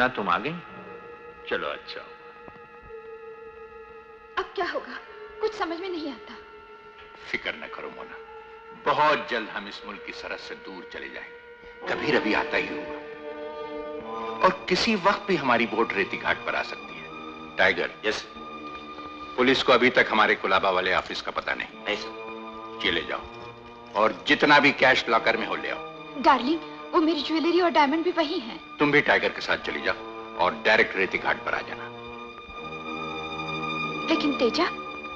तुम आ गई। चलो अच्छा। अब क्या होगा कुछ समझ में नहीं आता। फिक्र न करो मोना, बहुत जल्द हम इस मुल्क की सरहद से दूर चले जाएंगे। कभी रवि आता ही होगा और किसी वक्त भी हमारी बोट रेती घाट पर आ सकती है। टाइगर। यस। पुलिस को अभी तक हमारे कुलाबा वाले ऑफिस का पता नहीं। नहीं सर। ये ले जाओ और जितना भी कैश लॉकर में हो ले आओ। डार्लिंग, वो मेरी ज्वेलरी और डायमंड भी वही हैं। तुम भी टाइगर के साथ चली जाओ और डायरेक्ट रेती घाट पर आ जाना। लेकिन तेजा,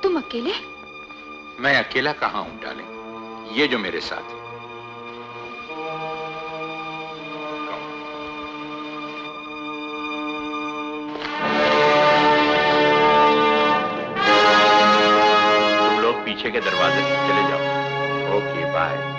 तुम अकेले? मैं अकेला कहां हूं डार्लिंग, ये जो मेरे साथ है। तुम लोग पीछे के दरवाजे से चले जाओ। Okay bye.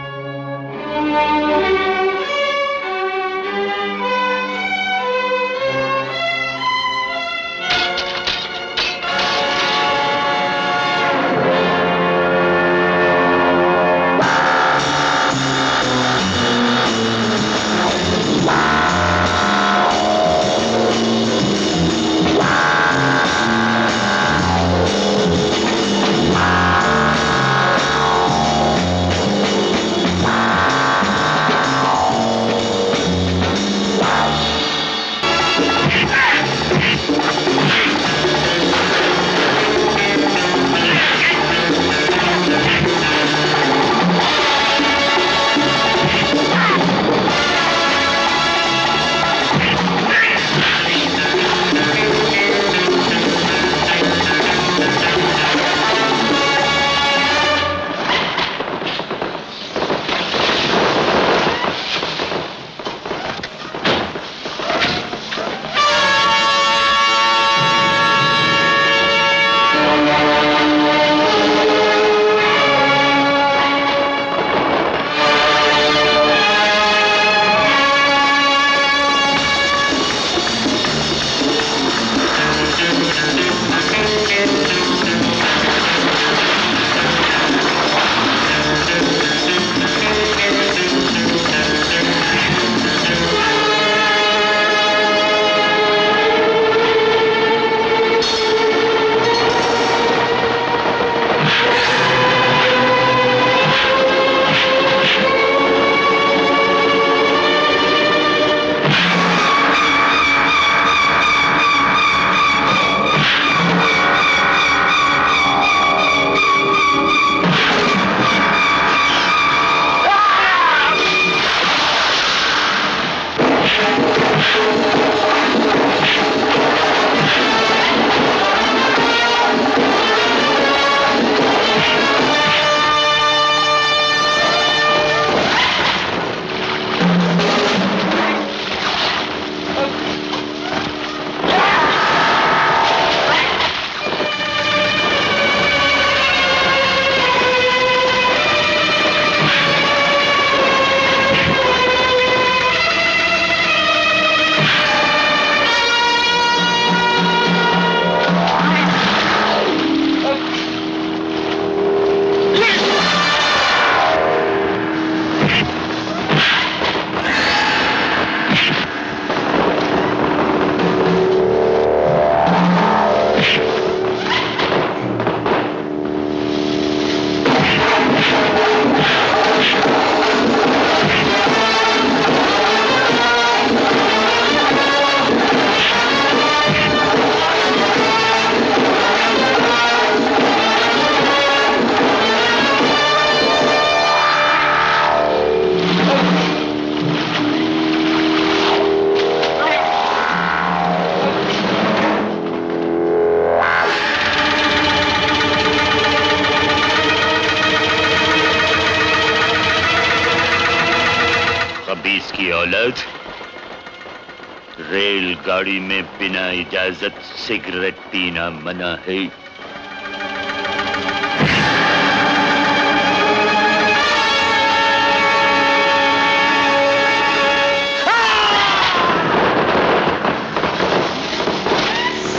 रेलगाड़ी में बिना इजाजत सिगरेट पीना मना है।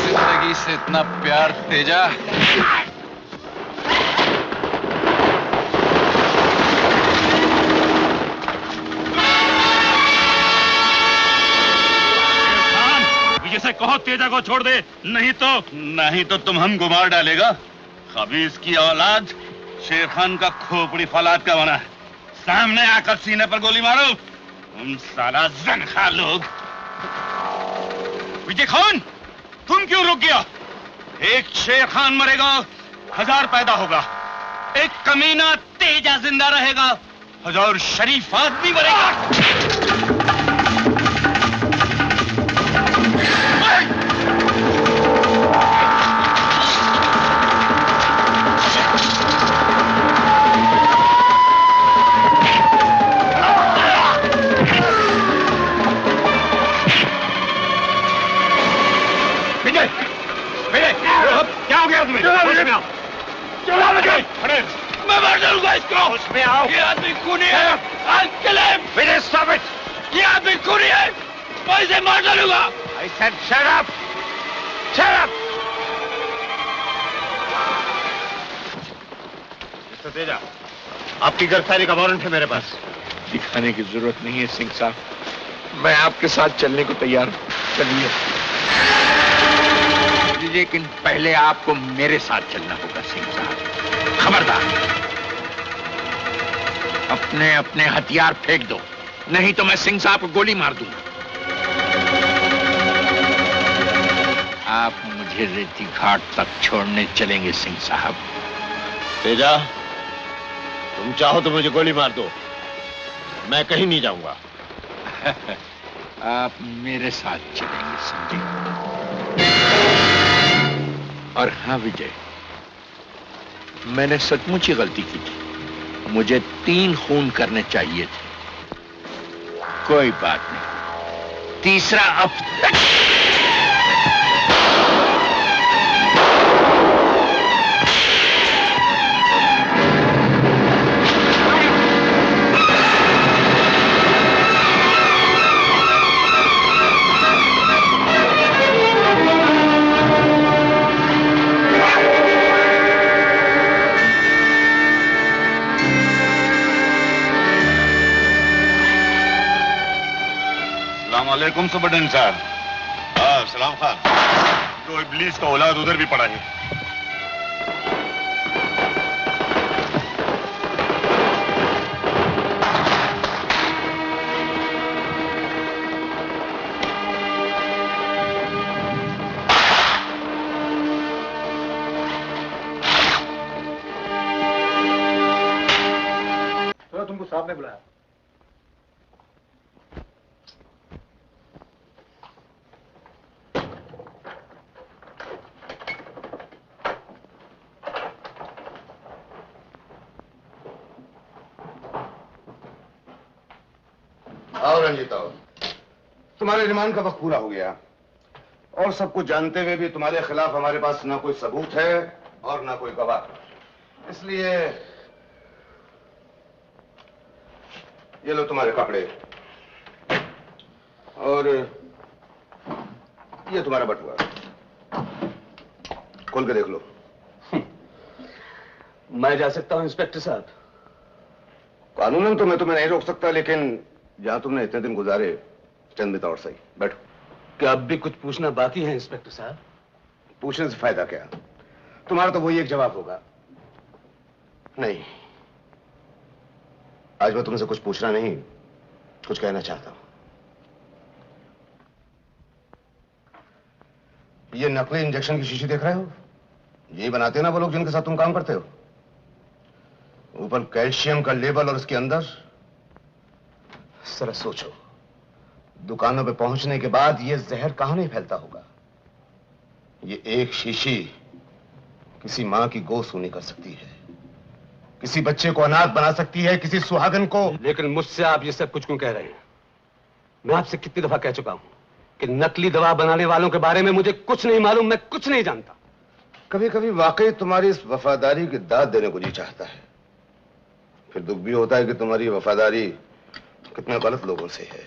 जिंदगी से इतना प्यार तेजा। कहो तेजा को छोड़ दे, नहीं तो तुम हमको मार डालेगा। खबीस की औलाद, शेर खान का खोपड़ी फौलाद का बना है। सामने आकर सीने पर गोली मारो, तुम साला जनखा लोग। विजय खान, तुम क्यों रुक गया? एक शेर खान मरेगा, 1000 पैदा होगा। एक कमीना तेजा जिंदा रहेगा, 1000 शरीफ आदमी मरेगा। क्या हो गया तुम्हें? मैं मार डालूंगा इसको। उसमें आओ। ये आदमी खूनी है। ये आदमी खूनी है, मैं इसे मार डालूंगा। I said shut up. Shut up. Mister Teja, आपकी गिरफ्तारी का वारंट है मेरे पास। दिखाने की जरूरत नहीं है सिंह साहब, मैं आपके साथ चलने को तैयार हूं। चलिए, लेकिन पहले आपको मेरे साथ चलना होगा सिंह साहब। खबरदार, अपने अपने हथियार फेंक दो, नहीं तो मैं सिंह साहब को गोली मार दूंगा। आप मुझे रेती घाट तक छोड़ने चलेंगे सिंह साहब? तेजा, तुम चाहो तो मुझे गोली मार दो, मैं कहीं नहीं जाऊंगा। आप मेरे साथ चलेंगे समझे? और हाँ विजय, मैंने सचमुच ही गलती की थी। मुझे 3 खून करने चाहिए थे। कोई बात नहीं, तीसरा अब वालेकुम सुबरडेंट साहब। हाँ सलाम खान। तो इब्लीस का औलाद उधर भी पड़ा है। तो तुमको साहब ने बुलाया। तुम्हारे रिमांड का वक्त पूरा हो गया और सब कुछ जानते हुए भी तुम्हारे खिलाफ हमारे पास ना कोई सबूत है और ना कोई गवाह। इसलिए ये लो तुम्हारे कपड़े और ये तुम्हारा बटुआ, खोल के देख लो। मैं जा सकता हूं इंस्पेक्टर साहब? कानूनन तो मैं तुम्हें नहीं रोक सकता, लेकिन जहां तुमने इतने दिन गुजारे चंद मिनट और सही बैठो। क्या अब भी कुछ पूछना बाकी है इंस्पेक्टर साहब? पूछने से फायदा क्या? तुम्हारा तो वही एक जवाब होगा, नहीं। आज मैं तुमसे कुछ पूछना नहीं, कुछ कहना चाहता हूं। ये नकली इंजेक्शन की शीशी देख रहे हो? यही बनाते हैं ना वो लोग जिनके साथ तुम काम करते हो। ऊपर कैल्शियम का लेबल और उसके अंदर जरा सोचो, दुकानों पे पहुंचने के बाद ये जहर कहां नहीं फैलता होगा। ये एक शीशी किसी मां की गोद सूनी कर सकती है, किसी बच्चे को अनाथ बना सकती है, किसी सुहागन को। लेकिन मुझसे आप ये सब कुछ क्यों कह रहे हैं? मैं आपसे कितनी दफा कह चुका हूं कि नकली दवा बनाने वालों के बारे में मुझे कुछ नहीं मालूम, मैं कुछ नहीं जानता। कभी कभी वाकई तुम्हारी इस वफादारी की दाद देने को जी चाहता है, फिर दुख भी होता है कि तुम्हारी वफादारी कितने गलत लोगों से है।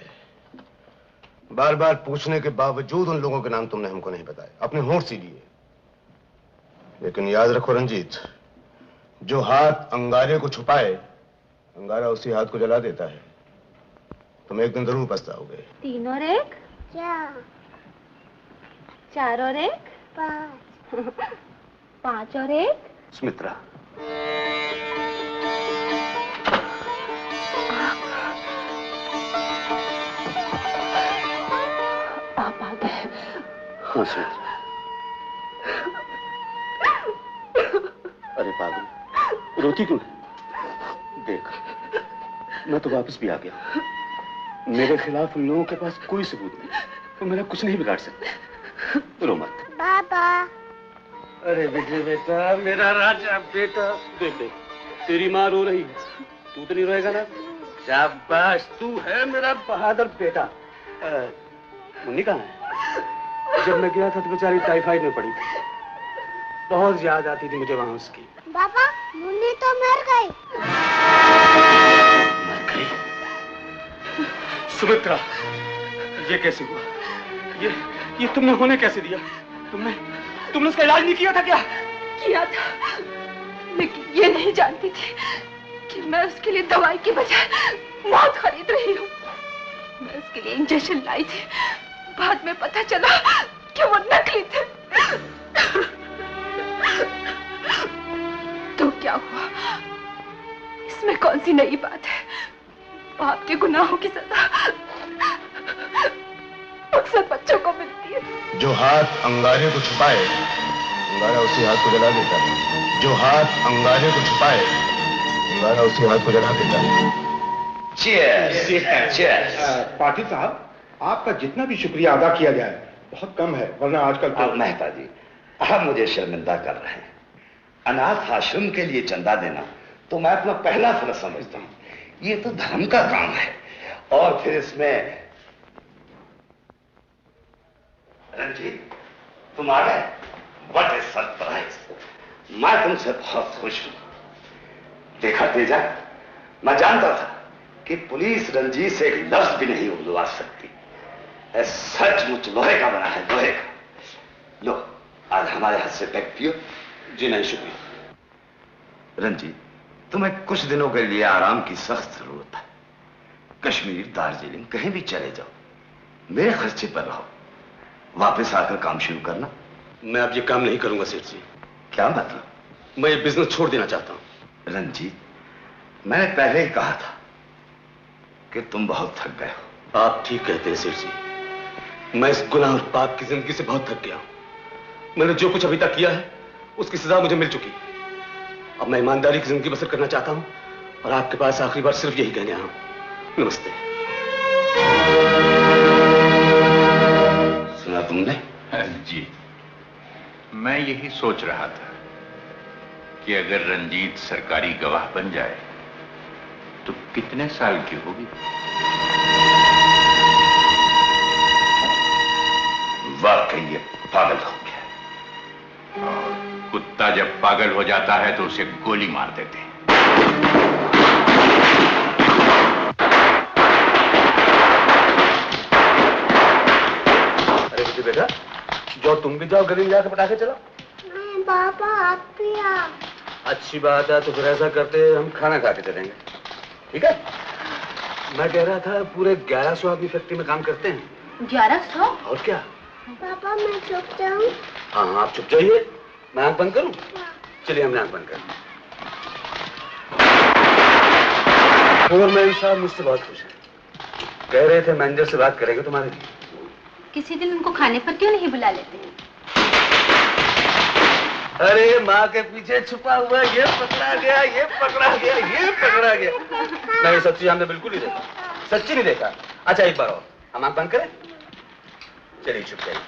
बार बार पूछने के बावजूद उन लोगों के नाम तुमने हमको नहीं बताए, अपने होंठ सी लिए। लेकिन याद रखो रंजीत, जो हाथ अंगारे को छुपाए, अंगारा उसी हाथ को जला देता है। तुम एक दिन जरूर पछताओगे। 3 और 1 क्या? 4 और 1 5 5 और 1 सुमित्रा, आप आ गए। हाँ सुमित्रा। अरे पागल, रोती क्यों है? देख, मैं तो वापस भी आ गया। मेरे खिलाफ उन लोगों के पास कोई सबूत नहीं, तो मेरा कुछ नहीं बिगाड़ सकते। रो मत। पापा। अरे विजय बेटा, मेरा राजा बेटा, देख देख, तेरी माँ रो रही है, तू तो नहीं रोएगा ना? शाबाश, तू है मेरा बहादुर बेटा। मुन्नी कहाँ है? जब मैं गया था तो बेचारी टाइफाइड में पड़ी थी, बहुत याद आती थी मुझे वहां उसकी। पापा, मुन्नी तो मर गई। मर गई? सुमित्रा, ये कैसे हुआ? ये तुमने होने कैसे दिया? तुमने उसका इलाज नहीं किया था क्या? किया था, लेकिन ये नहीं जानती थी कि मैं उसके लिए दवाई की बजाय मौत खरीद रही हूँ। मैं उसके लिए इंजेक्शन लाई थी, बाद में पता चला कि वो नकली थे। तो क्या हुआ? इसमें कौन सी नई बात है? बाप के गुनाहों की सजा अक्सर बच्चों को मिलती है। जो हाथ अंगारे को छुपाए, अंगारा उसी हाथ को जला देता है। जो हाथ अंगारे को छुपाए, अंगारा उसी हाथ को जला देता है। पाटिल साहब, आपका जितना भी शुक्रिया अदा किया जाए बहुत कम है, वरना आजकल तो... मेहता जी, आप मुझे शर्मिंदा कर रहे हैं। अनाथ आश्रम के लिए चंदा देना तो मैं अपना पहला फर्ज समझता हूँ। ये तो धर्म का काम है, और फिर इसमें... रंजीत, तुम आ गए? What A surprise! मैं तुमसे बहुत खुश हूं। देखा तेजा, मैं जानता था कि पुलिस रंजीत से एक लफ्ज भी नहीं उगलवा सकती। सचमुच लोहे का बना है, लोहे का। लो, आज हमारे हाथ से पैक पियो। जी नहीं, शुक्रिया। रंजीत, तुम्हें कुछ दिनों के लिए आराम की सख्त जरूरत है। कश्मीर, दार्जिलिंग, कहीं भी चले जाओ, मेरे खर्चे पर रहो। वापस आकर काम शुरू करना। मैं अब ये काम नहीं करूंगा सेठ जी। क्या मतलब? मैं ये बिजनेस छोड़ देना चाहता हूं। रंजीत, मैंने पहले ही कहा था कि तुम बहुत थक गए हो। आप ठीक कहते हैं सेठ जी। मैं इस गुनाह और पाप की जिंदगी से बहुत थक गया हूं। मैंने जो कुछ अभी तक किया है उसकी सजा मुझे मिल चुकी। अब मैं ईमानदारी की जिंदगी बसर करना चाहता हूं, और आपके पास आखिरी बार सिर्फ यही कहने आया हूं। नमस्ते। सुना तुमने? जी, मैं यही सोच रहा था कि अगर रंजीत सरकारी गवाह बन जाए तो कितने साल की होगी? वाकई ये पागल हो गया। और कुत्ता जब पागल हो जाता है तो उसे गोली मार देते हैं। अरे बेटी बेटा, जो तुम भी जाओ गली में जाकर पटाखे चलाओ। नहीं पापा, आप भी आओ। अच्छी बात है, तो फिर ऐसा करते हम खाना खा के चलेंगे, ठीक है? मैं कह रहा था पूरे 1100 आदमी फैक्ट्री में काम करते हैं। 1100? और क्या? पापा, मैं चुप जाऊं? हाँ, आप चुप जाइए। मैं आंख बंद करूं? चलिए, हमने आंख बंद कर। फोरमैन साहब मुझसे बहुत खुश हैं। कह रहे थे मैनेजर से बात करेंगे तुम्हारे लिए। किसी दिन उनको खाने पर क्यों नहीं बुला लेते? अरे माँ के पीछे छुपा हुआ ये पकड़ा गया, ये पकड़ा गया, ये पकड़ा गया। नहीं, सच्ची हमने बिल्कुल नहीं देखा, सच्ची नहीं देखा। अच्छा, एक बार और हम आंख बंद करें। चलिए, चुप जाइए।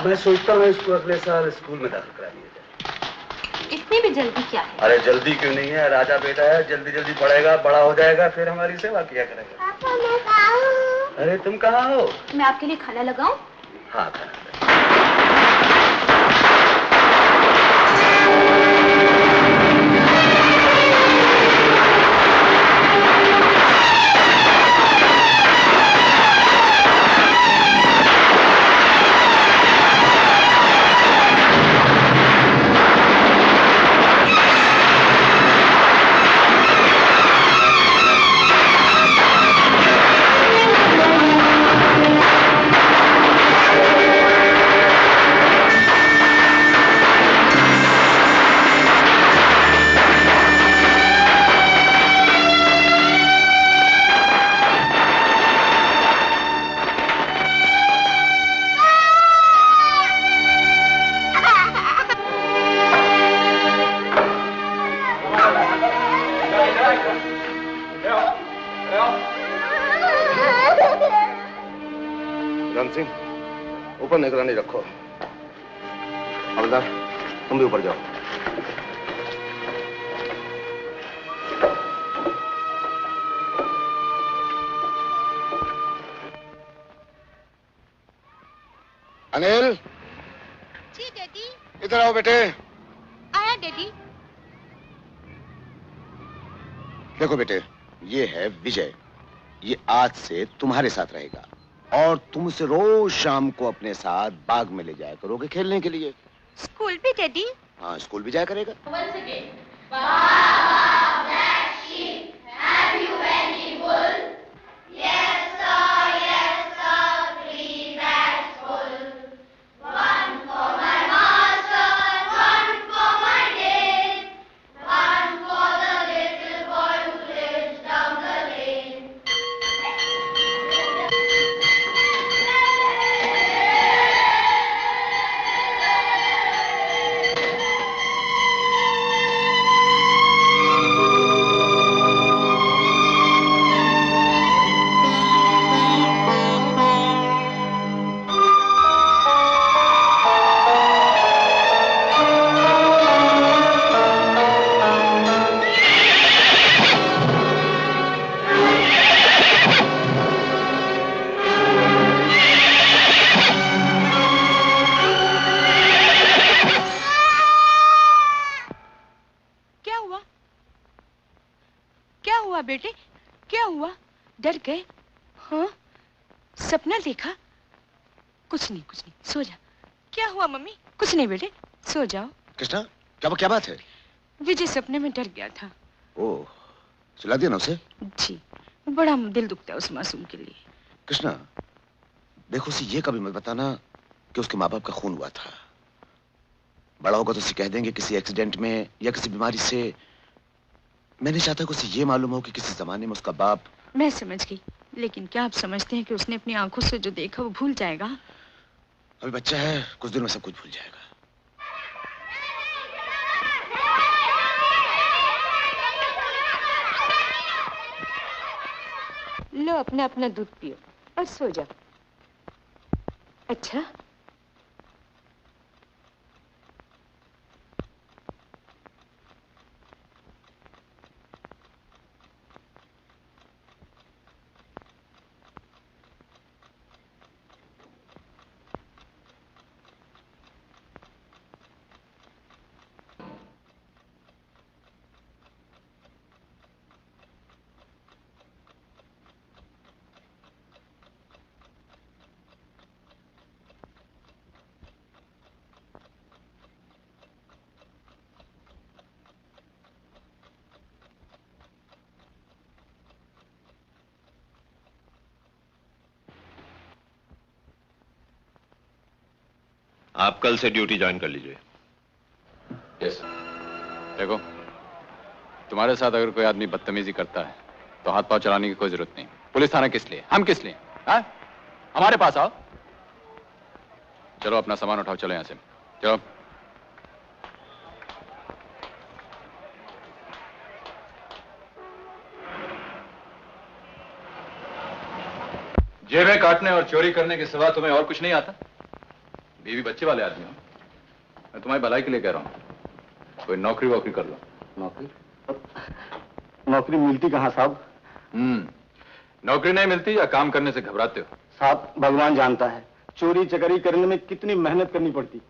मैं सोचता हूँ इसको अगले साल स्कूल में दाखिल करा दिया जाए। इतनी भी जल्दी क्या है? अरे जल्दी क्यों नहीं है, राजा बेटा है, जल्दी जल्दी पढ़ेगा, बड़ा हो जाएगा, फिर हमारी सेवा किया करेगा। पापा, मैं कहाँ हूँ? अरे तुम कहाँ हो? मैं आपके लिए खाना लगाऊं? हाँ, खाना। सिंह, ऊपर निगरानी रखो। हवलदार, तुम भी ऊपर जाओ। अनिल। जी डैडी। इधर आओ बेटे। आया डैडी। देखो बेटे, ये है विजय। ये आज से तुम्हारे साथ रहेगा और तुम उसे रोज शाम को अपने साथ बाग में ले जाया करोगे खेलने के लिए। स्कूल भी डैडी? हाँ, स्कूल भी जाया करेगा। बेटे, क्या हुआ? डर गए? हाँ, सपना देखा? कुछ नहीं, सो जा। क्या हुआ मम्मी? कुछ नहीं बेटे, सो जाओ। कृष्णा, क्या बात है? विजय सपने में डर गया था। ओह, सुला दिया ना उसे? जी, बड़ा दिल दुखता है उस मासूम के लिए। कृष्णा, देखो उसे ये कभी मत बताना कि उसके माँ बाप का खून हुआ था। बड़ा होगा तो उसे कह देंगे किसी एक्सीडेंट में या किसी बीमारी से। मैं नहीं चाहता कि उसे ये मालूम हो कि किसी जमाने में उसका बाप। मैं समझ गई, लेकिन क्या आप समझते हैं कि उसने अपनी आंखों से जो देखा वो भूल जाएगा? अभी बच्चा है, कुछ दिनों में सब कुछ भूल जाएगा। लो अपना अपना दूध पियो और सो जाओ। अच्छा, आप कल से ड्यूटी ज्वाइन कर लीजिए। यस। देखो, तुम्हारे साथ अगर कोई आदमी बदतमीजी करता है तो हाथ पांव चलाने की कोई जरूरत नहीं। पुलिस थाना किस लिए? हम किस लिए? हाँ? हमारे पास आओ। चलो अपना सामान उठाओ, चलो यहां से। चलो। जेबें काटने और चोरी करने के सिवा तुम्हें और कुछ नहीं आता? बीवी बच्चे वाले आदमी हो। मैं तुम्हारी भलाई के लिए कह रहा हूं, कोई नौकरी वोकरी कर लो। नौकरी मिलती कहाँ साहब? नौकरी नहीं मिलती या काम करने से घबराते हो? साहब, भगवान जानता है चोरी चकारी करने में कितनी मेहनत करनी पड़ती,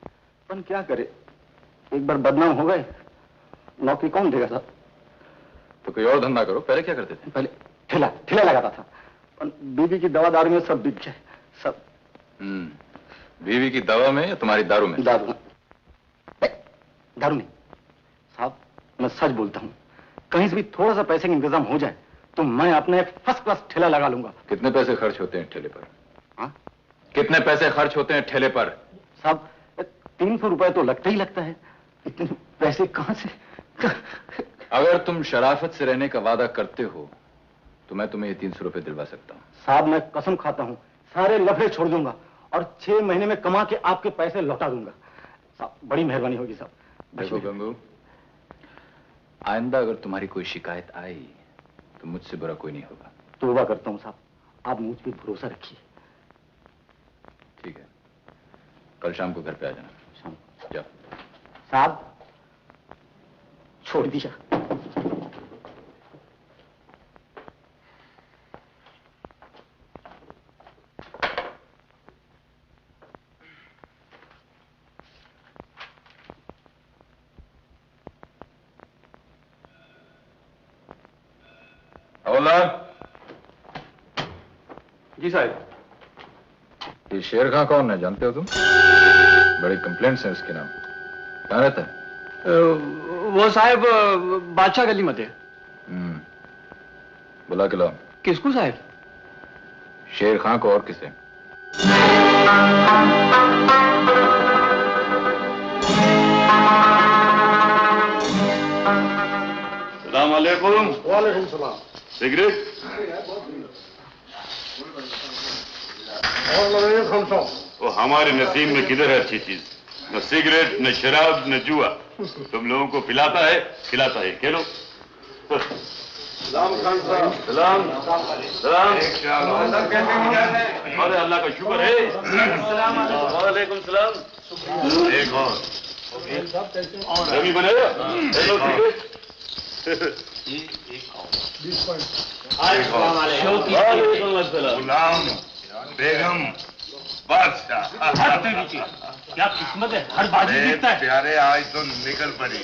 पर क्या करे, एक बार बदनाम हो गए, नौकरी कौन देगा साहब? तो कोई और धंधा करो। पहले क्या करते थे? पहले ठेला लगाता था, पर बीवी की दवा दारू में सब बिक गए सब। बीवी की दवा में या तुम्हारी दारू में? दारू नहीं साहब, मैं सच बोलता हूँ, कहीं से भी थोड़ा सा पैसे का इंतजाम हो जाए तो मैं अपने फर्स्ट क्लास ठेला लगा लूंगा। कितने पैसे खर्च होते हैं ठेले पर? हाँ? कितने पैसे खर्च होते हैं ठेले पर? साहब, 300 रुपए तो लगता ही लगता है, इतने पैसे कहां से? अगर तुम शराफत से रहने का वादा करते हो तो मैं तुम्हें ये 300 रुपए दिलवा सकता हूँ। साहब, मैं कसम खाता हूँ, सारे लफड़े छोड़ दूंगा और 6 महीने में कमा के आपके पैसे लौटा दूंगा। साहब, बड़ी मेहरबानी होगी साहब। देखो गंगू, आइंदा अगर तुम्हारी कोई शिकायत आई तो मुझसे बुरा कोई नहीं होगा। तौबा करता हूँ साहब, आप मुझ पर भरोसा रखिए। कल शाम को घर पे आ जाना। जाओ। साहब छोड़ दिया। हवलदार। जी साहब। ये शेर खां कौन है, जानते हो तुम? बड़ी कंप्लेंट्स हैं उसके नाम। कहाँ रहता है? वो साहब बादशाह गली में थे। बुला के लाओ। किसको साहब? शेर खां को और किसे? सलाम अलैकुम। वालेकुम सलाम। सिगरेट? और लगाइए खमसा। वो हमारे नसीब में किधर है अच्छी चीज? न सिगरेट, न शराब, न जुआ। तुम लोगों को पिलाता है, खिलाता है। खेलो। सलाम खान साहब। सलाम सलाम। अरे अल्लाह का शुक्र है। वालेकुम सलाम। एक और रवि बनाया। Hello cigarette. वालेकुम अस्सलाम। गुलाम, बेगम, बादशाह। क्या किस्मत है, हर बाजी जीतता है। प्यारे आज तो निकल पड़ी।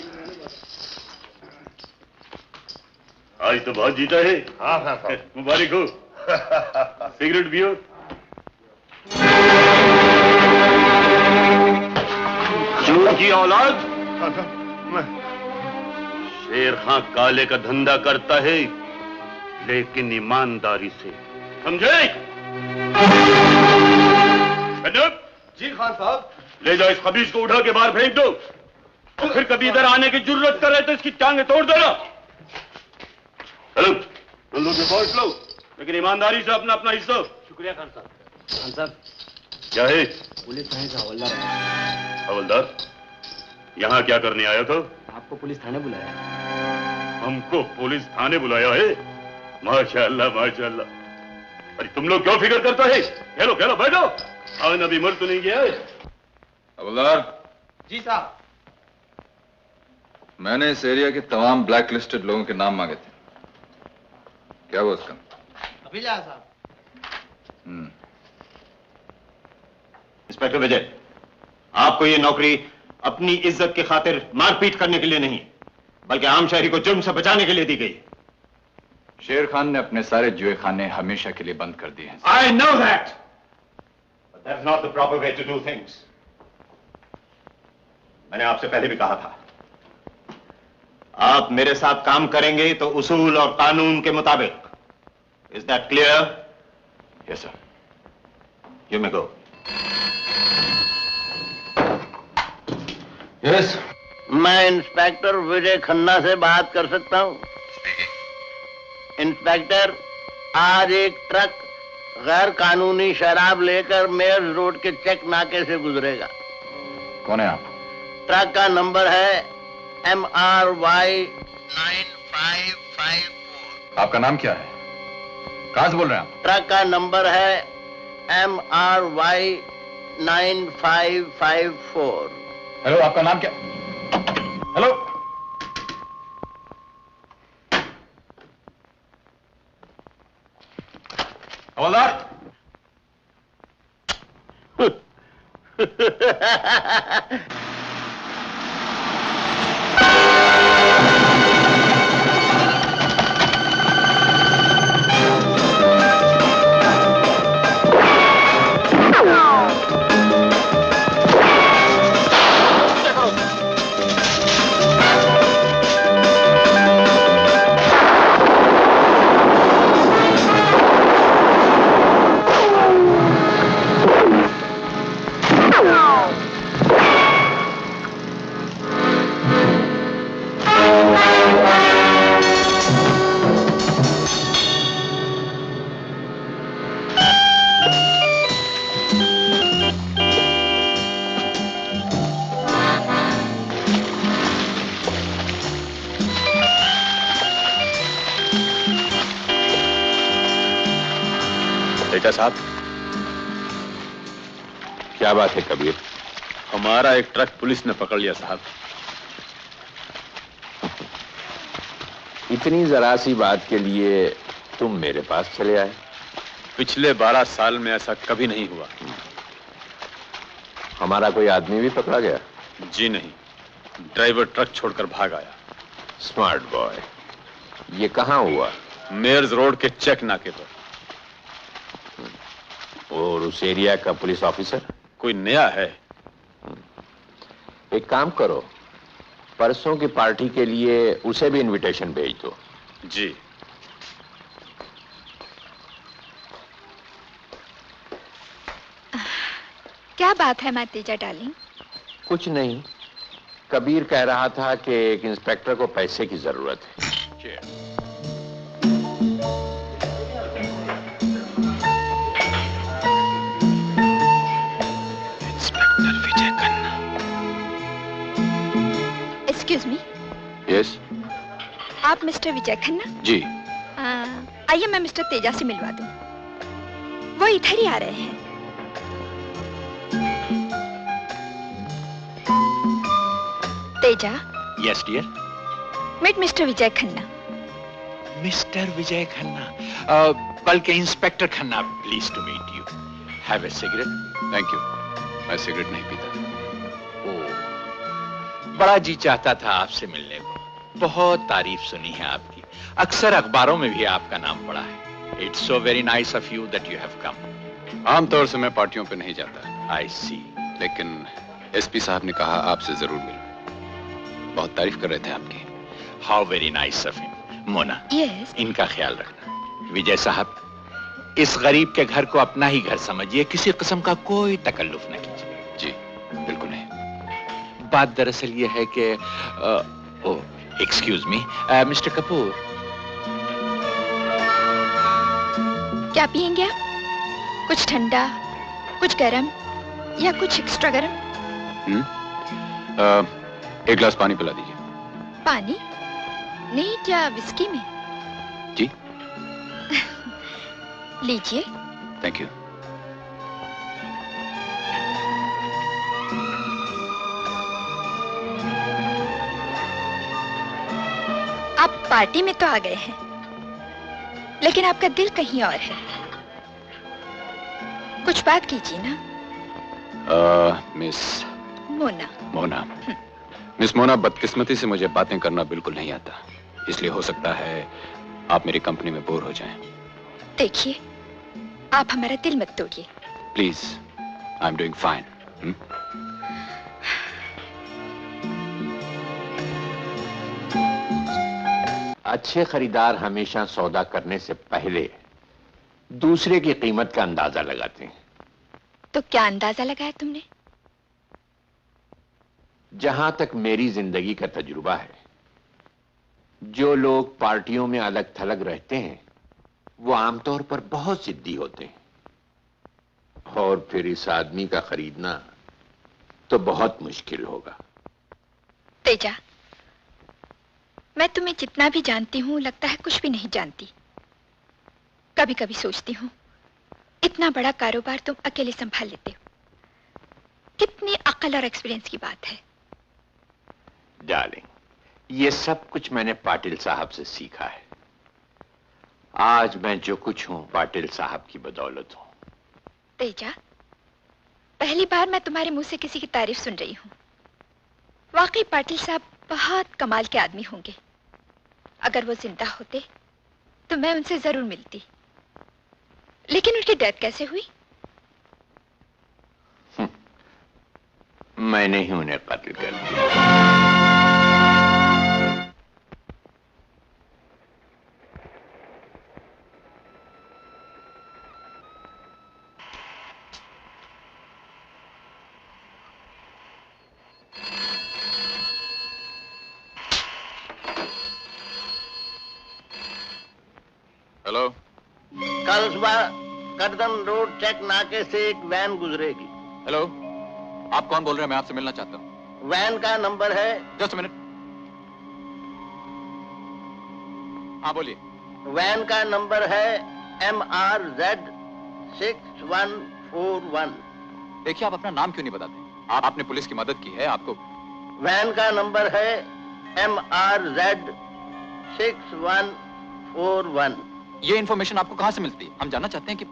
आज तो बहुत जीता है। हाँ हाँ मुबारक हो। सिगरेट पियो। चोर की औलाद। शेर खां काले का धंधा करता है, लेकिन ईमानदारी से, समझे? जी खान साहब। ले जाओ इस खबीज को, उठा के बाहर फेंक दो। तो फिर कभी इधर आने की जरूरत करे तो इसकी टांगे तोड़ देना। चलो तुम लोग रिपोर्ट लो, लेकिन ईमानदारी से अपना अपना हिस्सा। शुक्रिया खान साहब। खान साहब क्या है? पुलिस थाने से हवलदार। हवलदार, यहाँ क्या करने आया था? आपको पुलिस थाने बुलाया। हमको पुलिस थाने बुलाया है? माशाअल्लाह माशाअल्लाह। अरे तुम लोग क्यों फिक्र करता है? खेलो खेलो, बैठो। आज अभी मर तो नहीं गया है। हवलदार। जी साहब। मैंने इस एरिया के तमाम ब्लैक लिस्टेड लोगों के नाम मांगे थे। क्या हुआ उसका? अभी लाया साहब। इंस्पेक्टर विजय, आपको ये नौकरी अपनी इज्जत की खातिर मारपीट करने के लिए नहीं, बल्कि आम शहरी को जुर्म से बचाने के लिए दी गई। शेर खान ने अपने सारे जुए खाने हमेशा के लिए बंद कर दिए हैं। I know that, but that's not the proper way to do things. मैंने आपसे पहले भी कहा था, आप मेरे साथ काम करेंगे तो उसूल और कानून के मुताबिक। Is that clear? Yes, sir. You may go. Yes. मैं इंस्पेक्टर विजय खन्ना से बात कर सकता हूँ? इंस्पेक्टर, आज एक ट्रक गैर कानूनी शराब लेकर मेयर्स रोड के चेक नाके से गुजरेगा। कौन है आप? ट्रक का नंबर है MRY 9554। आपका नाम क्या है? कहां से बोल रहे हैं आप? ट्रक का नंबर है MRY 9554। हेलो, आपका नाम क्या? हेलो, हवलदार। बेटा साहब, क्या बात है कबीर? हमारा एक ट्रक पुलिस ने पकड़ लिया साहब। इतनी जरा सी बात के लिए तुम मेरे पास चले आए? पिछले 12 साल में ऐसा कभी नहीं हुआ। हमारा कोई आदमी भी पकड़ा गया? जी नहीं, ड्राइवर ट्रक छोड़कर भाग आया। Smart boy. ये कहां हुआ? मेयर्स रोड के चेक नाके पर। और उस एरिया का पुलिस ऑफिसर? कोई नया है। एक काम करो, परसों की पार्टी के लिए उसे भी इनविटेशन भेज दो। जी। क्या बात है मातेजा डार्लिंग? कुछ नहीं, कबीर कह रहा था कि एक इंस्पेक्टर को पैसे की जरूरत है। Inspector Vijay Khanna. Excuse me. Yes. आप मिस्टर विजय खन्ना? जी। आइए मैं मिस्टर तेजा से मिलवा दूं। वो इधर ही आ रहे हैं। Teja. Yes dear. Meet mister Vijay Khanna. Mister Vijay Khanna, बल्कि inspector Khanna, please to meet you. Have a cigarette? Thank you, मैं सिगरेट नहीं पीता। बड़ा जी चाहता था आपसे मिलने को। बहुत तारीफ सुनी है आपकी, अक्सर अखबारों में भी आपका नाम पड़ा है। It's so very nice of you that you have come. आमतौर से मैं पार्टियों पे नहीं जाता। आई सी। लेकिन एसपी साहब ने कहा आपसे जरूर मिलूं। बहुत तारीफ कर रहे थे आपकी। How very nice of him. Mona, yes. इनका ख्याल रखना। विजय साहब, इस गरीब के घर को अपना ही घर समझिए, किसी किस्म का कोई तकल्लुफ न कीजिए। जी बिल्कुल नहीं। बात दरअसल ये है कि एक्सक्यूज मी मिस्टर कपूर। क्या पियेंगे आप? कुछ ठंडा, कुछ गरम या कुछ एक्स्ट्रा गरम? एक गिलास पानी पिला दीजिए। पानी? नहीं, क्या विस्की में? जी। लीजिए। Thank you. आप पार्टी में तो आ गए हैं, लेकिन आपका दिल कहीं और है। कुछ बात कीजिए ना। मिस मोना। मोना। मिस मोना, बदकिस्मती से मुझे बातें करना बिल्कुल नहीं आता, इसलिए हो सकता है आप मेरी कंपनी में बोर हो जाएं। देखिए, आप हमारा दिल मत तोड़िए। Please, I am doing fine. अच्छे खरीदार हमेशा सौदा करने से पहले दूसरे की कीमत का अंदाजा लगाते हैं। तो क्या अंदाजा लगाया तुमने? जहां तक मेरी जिंदगी का तजुर्बा है, जो लोग पार्टियों में अलग थलग रहते हैं वो आमतौर पर बहुत जिद्दी होते हैं, और फिर इस आदमी का खरीदना तो बहुत मुश्किल होगा। तेजा, मैं तुम्हें जितना भी जानती हूं, लगता है कुछ भी नहीं जानती। कभी कभी सोचती हूं, इतना बड़ा कारोबार तुम अकेले संभाल लेते हो। कितनी अक्ल और एक्सपीरियंस की बात है। डार्लिंग, ये सब कुछ मैंने पाटिल साहब से सीखा है। आज मैं जो कुछ हूं, पाटिल साहब की बदौलत हूं। तेजा, पहली बार मैं तुम्हारे मुंह से किसी की तारीफ सुन रही हूं। वाकई पाटिल साहब बहुत कमाल के आदमी होंगे। अगर वो जिंदा होते तो मैं उनसे जरूर मिलती। लेकिन उनकी डेथ कैसे हुई? मैंने ही उन्हें कत्ल कर दिया। हेलो। कल सुबह करदम रोड चेक नाके से एक वैन गुजरेगी। हेलो, आप कौन बोल रहे हैं? मैं आपसे मिलना चाहता हूँ। वैन का नंबर है। Just minute. हाँ बोलिए। वैन का नंबर है MRZ 6141। देखिए, आप अपना नाम क्यों नहीं बताते? आपने पुलिस की मदद की है, आपको वैन का नंबर है MRZ 6141। ये इंफॉर्मेशन आपको कहां से मिलती है? हम जानना चाहते हैं कि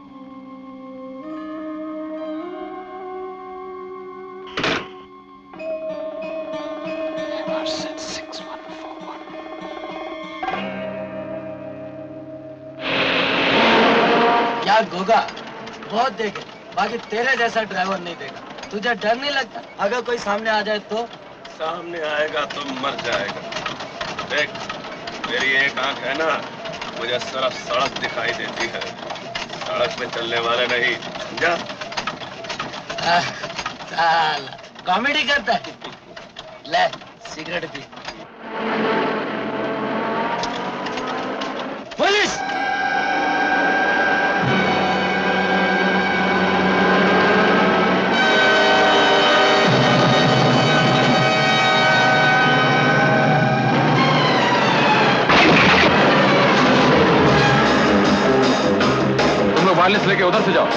यार गोगा, बहुत देखे, बाकी तेरे जैसा ड्राइवर नहीं देखा। तुझे डर नहीं लगता अगर कोई सामने आ जाए तो? सामने आएगा तो मर जाएगा। देख, मेरी एक आंख है ना, मुझे सिर्फ सड़क दिखाई देती है, सड़क पे चलने वाले नहीं, समझा? साला कॉमेडी करता है। ले सिगरेट पी। पुलिस! वायरलेस लेके उधर से जाओ।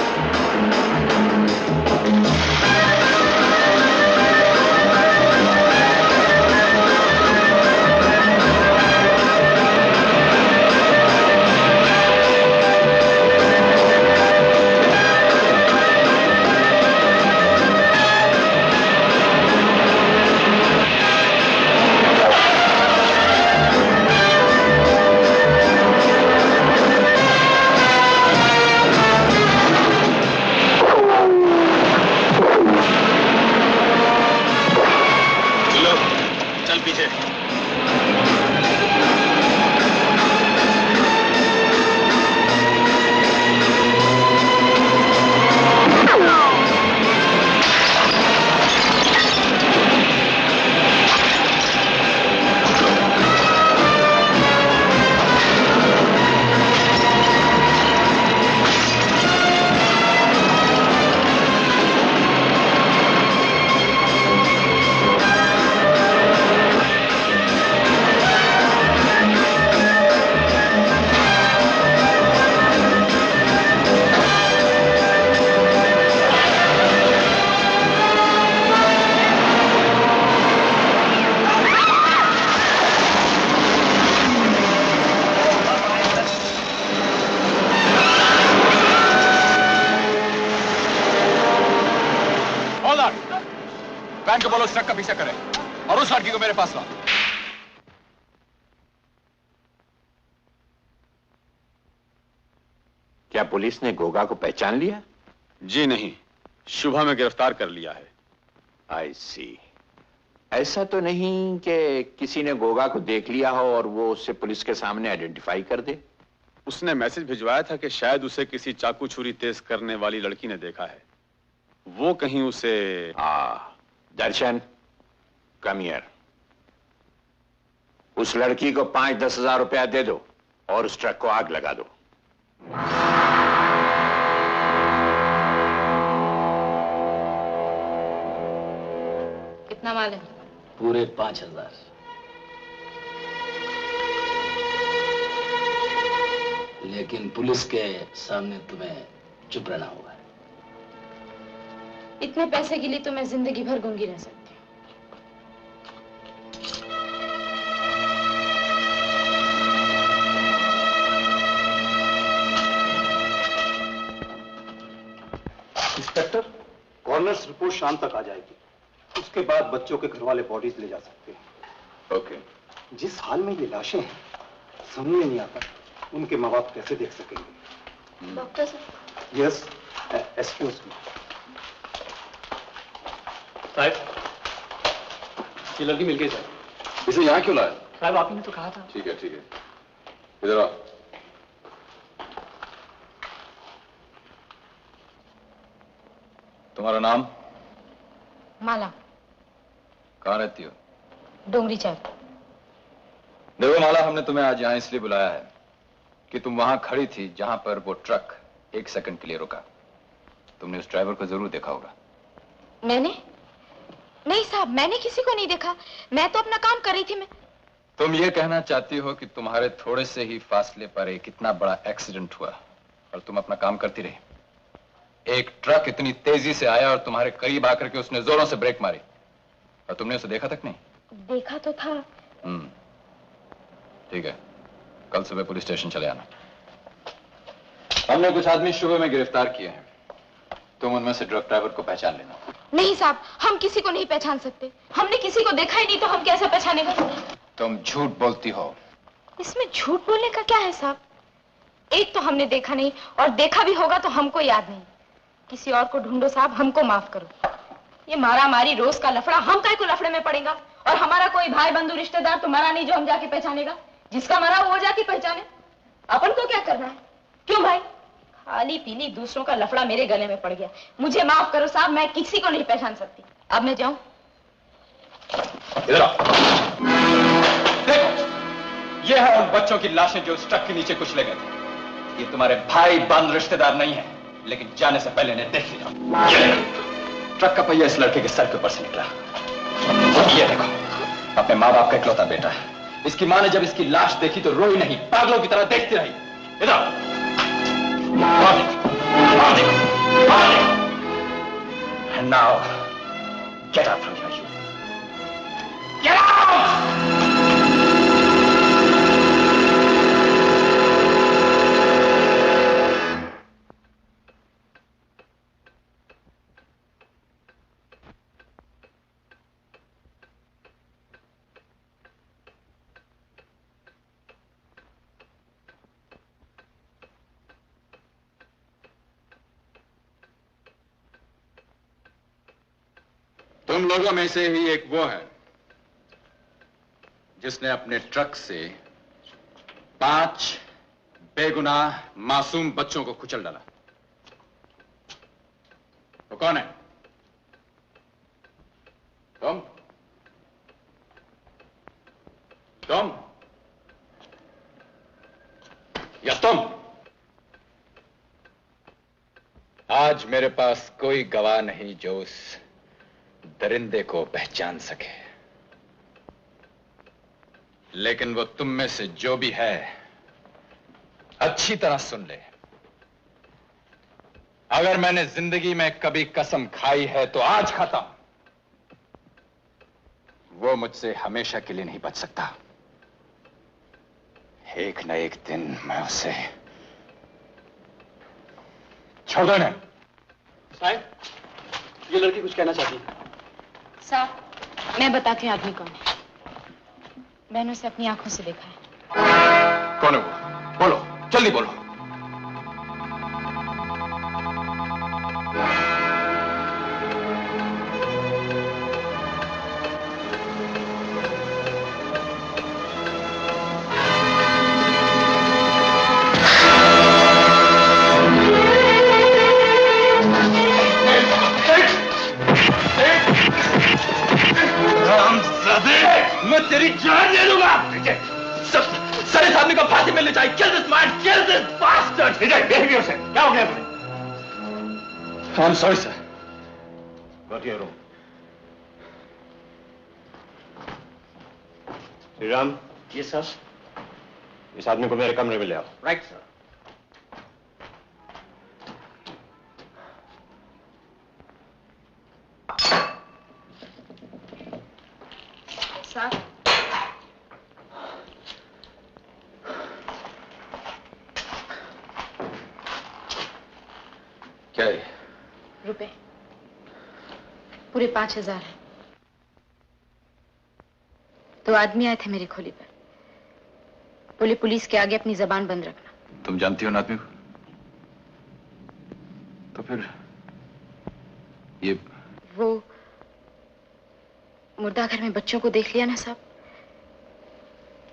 वैन को बोलो उस ट्रक का पीछा करे और उस लड़की को मेरे पास लाओ। क्या पुलिस ने गोगा को पहचान लिया? जी नहीं, शुभा में गिरफ्तार कर लिया है। आई सी। ऐसा तो नहीं कि किसी ने गोगा को देख लिया हो और वो उससे पुलिस के सामने आइडेंटिफाई कर दे? उसने मैसेज भिजवाया था कि शायद उसे किसी चाकू छुरी तेज करने वाली लड़की ने देखा है, वो कहीं उसे। दर्शन, कम हियर। उस लड़की को 5-10 हजार रुपया दे दो और उस ट्रक को आग लगा दो। कितना माल है? पूरे 5000। लेकिन पुलिस के सामने तुम्हें चुप रहना होगा। इतने पैसे के लिए तो मैं जिंदगी भर गूंगी रह सकती हूँ। इंस्पेक्टर, कॉर्नर्स रिपोर्ट शाम तक आ जाएगी। उसके बाद बच्चों के घर वाले बॉडीज ले जा सकते हैं। ओके। जिस हाल में ये लाशें हैं, समझ में नहीं आता उनके माँ बाप कैसे देख सकेंगे। डॉक्टर साहब। Yes, excuse me. साहब, ये लड़की मिल गई साहब। इसे यहाँ क्यों लाया? साहब आप ही ने तो कहा था। ठीक है ठीक है, इधर आओ। तुम्हारा नाम? माला। कहाँ रहती हो? डोंगरी चौक। देखो माला, हमने तुम्हें आज यहाँ इसलिए बुलाया है कि तुम वहां खड़ी थी जहां पर वो ट्रक 1 सेकंड के लिए रुका। तुमने उस ड्राइवर को जरूर देखा होगा। मैंने? नहीं साहब, मैंने किसी को नहीं देखा। मैं तो अपना काम कर रही थी। मैं। तुम ये कहना चाहती हो कि तुम्हारे थोड़े से ही फासले पर एक इतना बड़ा एक्सीडेंट हुआ और तुम अपना काम करती रही? एक ट्रक इतनी तेजी से आया और तुम्हारे करीब आकर के उसने जोरों से ब्रेक मारी और तुमने उसे देखा तक नहीं? देखा तो था। ठीक है, कल सुबह पुलिस स्टेशन चले आना। हमने कुछ आदमी शुबे में गिरफ्तार किए हैं, तुम उनमें से ट्रक ड्राइवर को पहचान लेना। नहीं साहब, हम किसी को नहीं पहचान सकते। हमने किसी को देखा ही नहीं तो हम कैसे पहचानेगा? तुम झूठ बोलती हो। इसमें झूठ बोलने का क्या है साहब? एक तो हमने देखा नहीं और देखा भी होगा तो हमको याद नहीं। किसी और को ढूंढो साहब, हमको माफ करो। ये मारा मारी रोज का लफड़ा, हम काय को लफड़े में पड़ेगा? और हमारा कोई भाई बंधु रिश्तेदार तो मरा नहीं जो हम जाके पहचानेगा? जिसका मरा वो जाके पहचाने, अपन को क्या करना है? क्यों भाई? खाली पीली दूसरों का लफड़ा मेरे गले में पड़ गया। मुझे माफ करो साहब, मैं किसी को नहीं पहचान सकती। अब मैं जाऊं? इधर आओ। देखो, ये है उन बच्चों की लाशें जो उस ट्रक के नीचे कुचले गए थे। ये तुम्हारे भाई बंधु रिश्तेदार नहीं है, लेकिन जाने से पहले इन्हें देख लिया। ट्रक का पहिया इस लड़के के सर के ऊपर से निकला। ये देखो, अपने माँ बाप का इकलौता बेटा है। इसकी माँ ने जब इसकी लाश देखी तो रोई नहीं, पागलों की तरह देखती रही। इधर And now, get out from here, you. Get out! तुम लोगों में से ही एक वो है जिसने अपने ट्रक से 5 बेगुनाह मासूम बच्चों को कुचल डाला। वो कौन है? तुम? या तुम? आज मेरे पास कोई गवाह नहीं जो उस दरिंदे को पहचान सके, लेकिन वो तुम में से जो भी है अच्छी तरह सुन ले। अगर मैंने जिंदगी में कभी कसम खाई है तो आज खाता हूं। वो मुझसे हमेशा के लिए नहीं बच सकता। एक न एक दिन मैं उसे छोड़ दो। साहब, ये लड़की कुछ कहना चाहती है। साहब, मैं बताती हूँ आदमी कौन है। मैंने उसे अपनी आंखों से देखा है। कौन है वो? बोलो, जल्दी बोलो। मैं तेरी जान ले लूंगा। सर, इस आदमी को फांसी मिलनी चाहिए। Kill this man, kill this bastard! Vijay, behaviour से क्या हो गया तुम्हें? I'm sorry, sir. Go to your room. Shriram. ये सर। इस आदमी को मेरे कमरे में ले आओ। Right sir. साहब, क्या है? रुपए पूरे 5000 है। तो आदमी आए थे मेरी खोली पर। बोले पुलिस के आगे अपनी जबान बंद रखना। तुम जानती हो ना आदमी को? तो फिर ये वो मुर्दाघर में बच्चों को देख लिया ना साहब,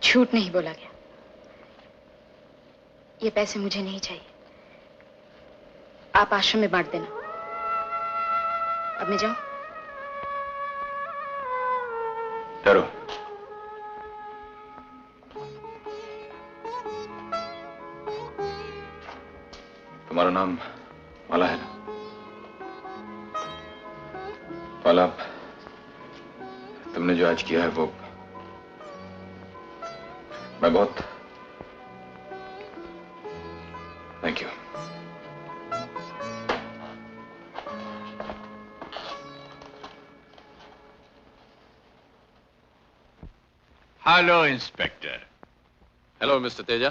झूठ नहीं बोला गया। ये पैसे मुझे नहीं चाहिए, आप आश्रम में बांट देना। अब मैं जाऊं? डरो। तुम्हारा नाम माला है ना? माला, तुमने जो आज किया है वो मैं बहुत thank you. Hello inspector. Hello mister Teja.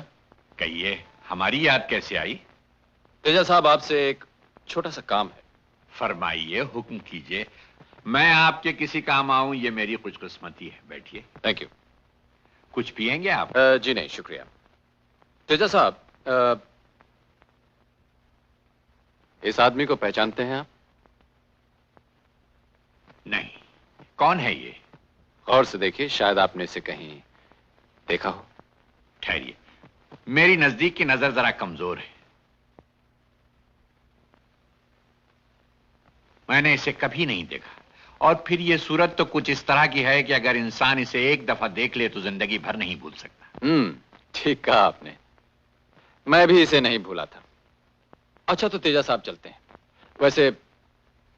कहिए, हमारी याद कैसे आई? तेजा साहब, आपसे एक छोटा सा काम है। फरमाइए, हुक्म कीजिए। मैं आपके किसी काम आऊं ये मेरी खुशकिस्मती है। बैठिए। Thank you. कुछ पिएंगे आप? जी नहीं, शुक्रिया। तेजा साहब, इस आदमी को पहचानते हैं आप? नहीं। कौन है ये? गौर से देखिए, शायद आपने इसे कहीं देखा हो। ठहरिए, मेरी नजदीक की नजर जरा कमजोर है। मैंने इसे कभी नहीं देखा, और फिर ये सूरत तो कुछ इस तरह की है कि अगर इंसान इसे एक दफा देख ले तो जिंदगी भर नहीं भूल सकता। ठीक कहा आपने। मैं भी इसे नहीं भूला था। अच्छा, तो तेजा साहब चलते हैं। वैसे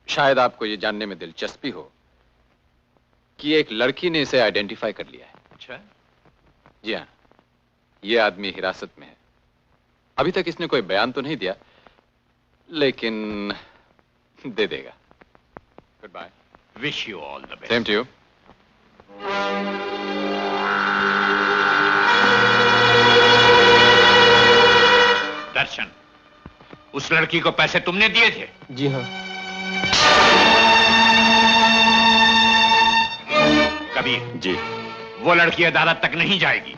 शायद आपको ये जानने में दिलचस्पी हो कि एक लड़की ने इसे आइडेंटिफाई कर लिया है। अच्छा? जी हाँ, ये आदमी हिरासत में है। अभी तक इसने कोई बयान तो नहीं दिया, लेकिन दे देगा। Good bye. Wish you all the best. Same to you. Darshan, उस लड़की को पैसे तुमने दिए थे? जी हाँ। कबीर जी, वो लड़की अदालत तक नहीं जाएगी।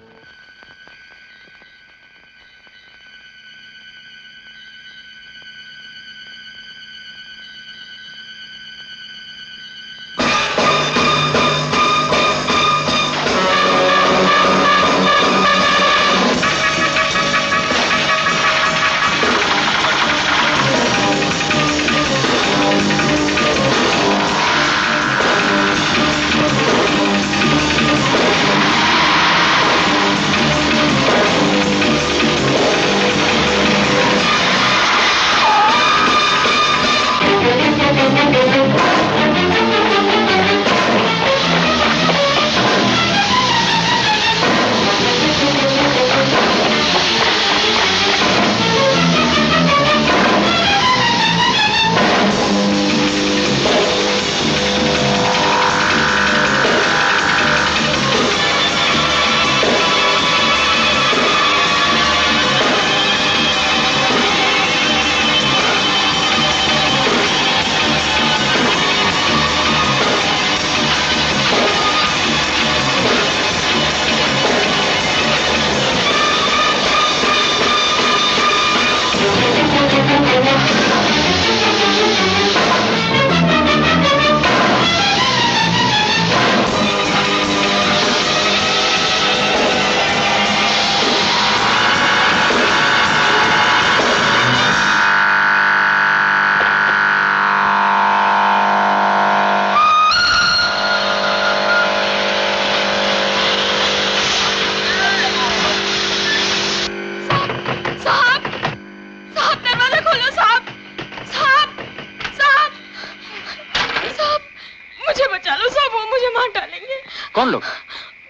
कौन लोग?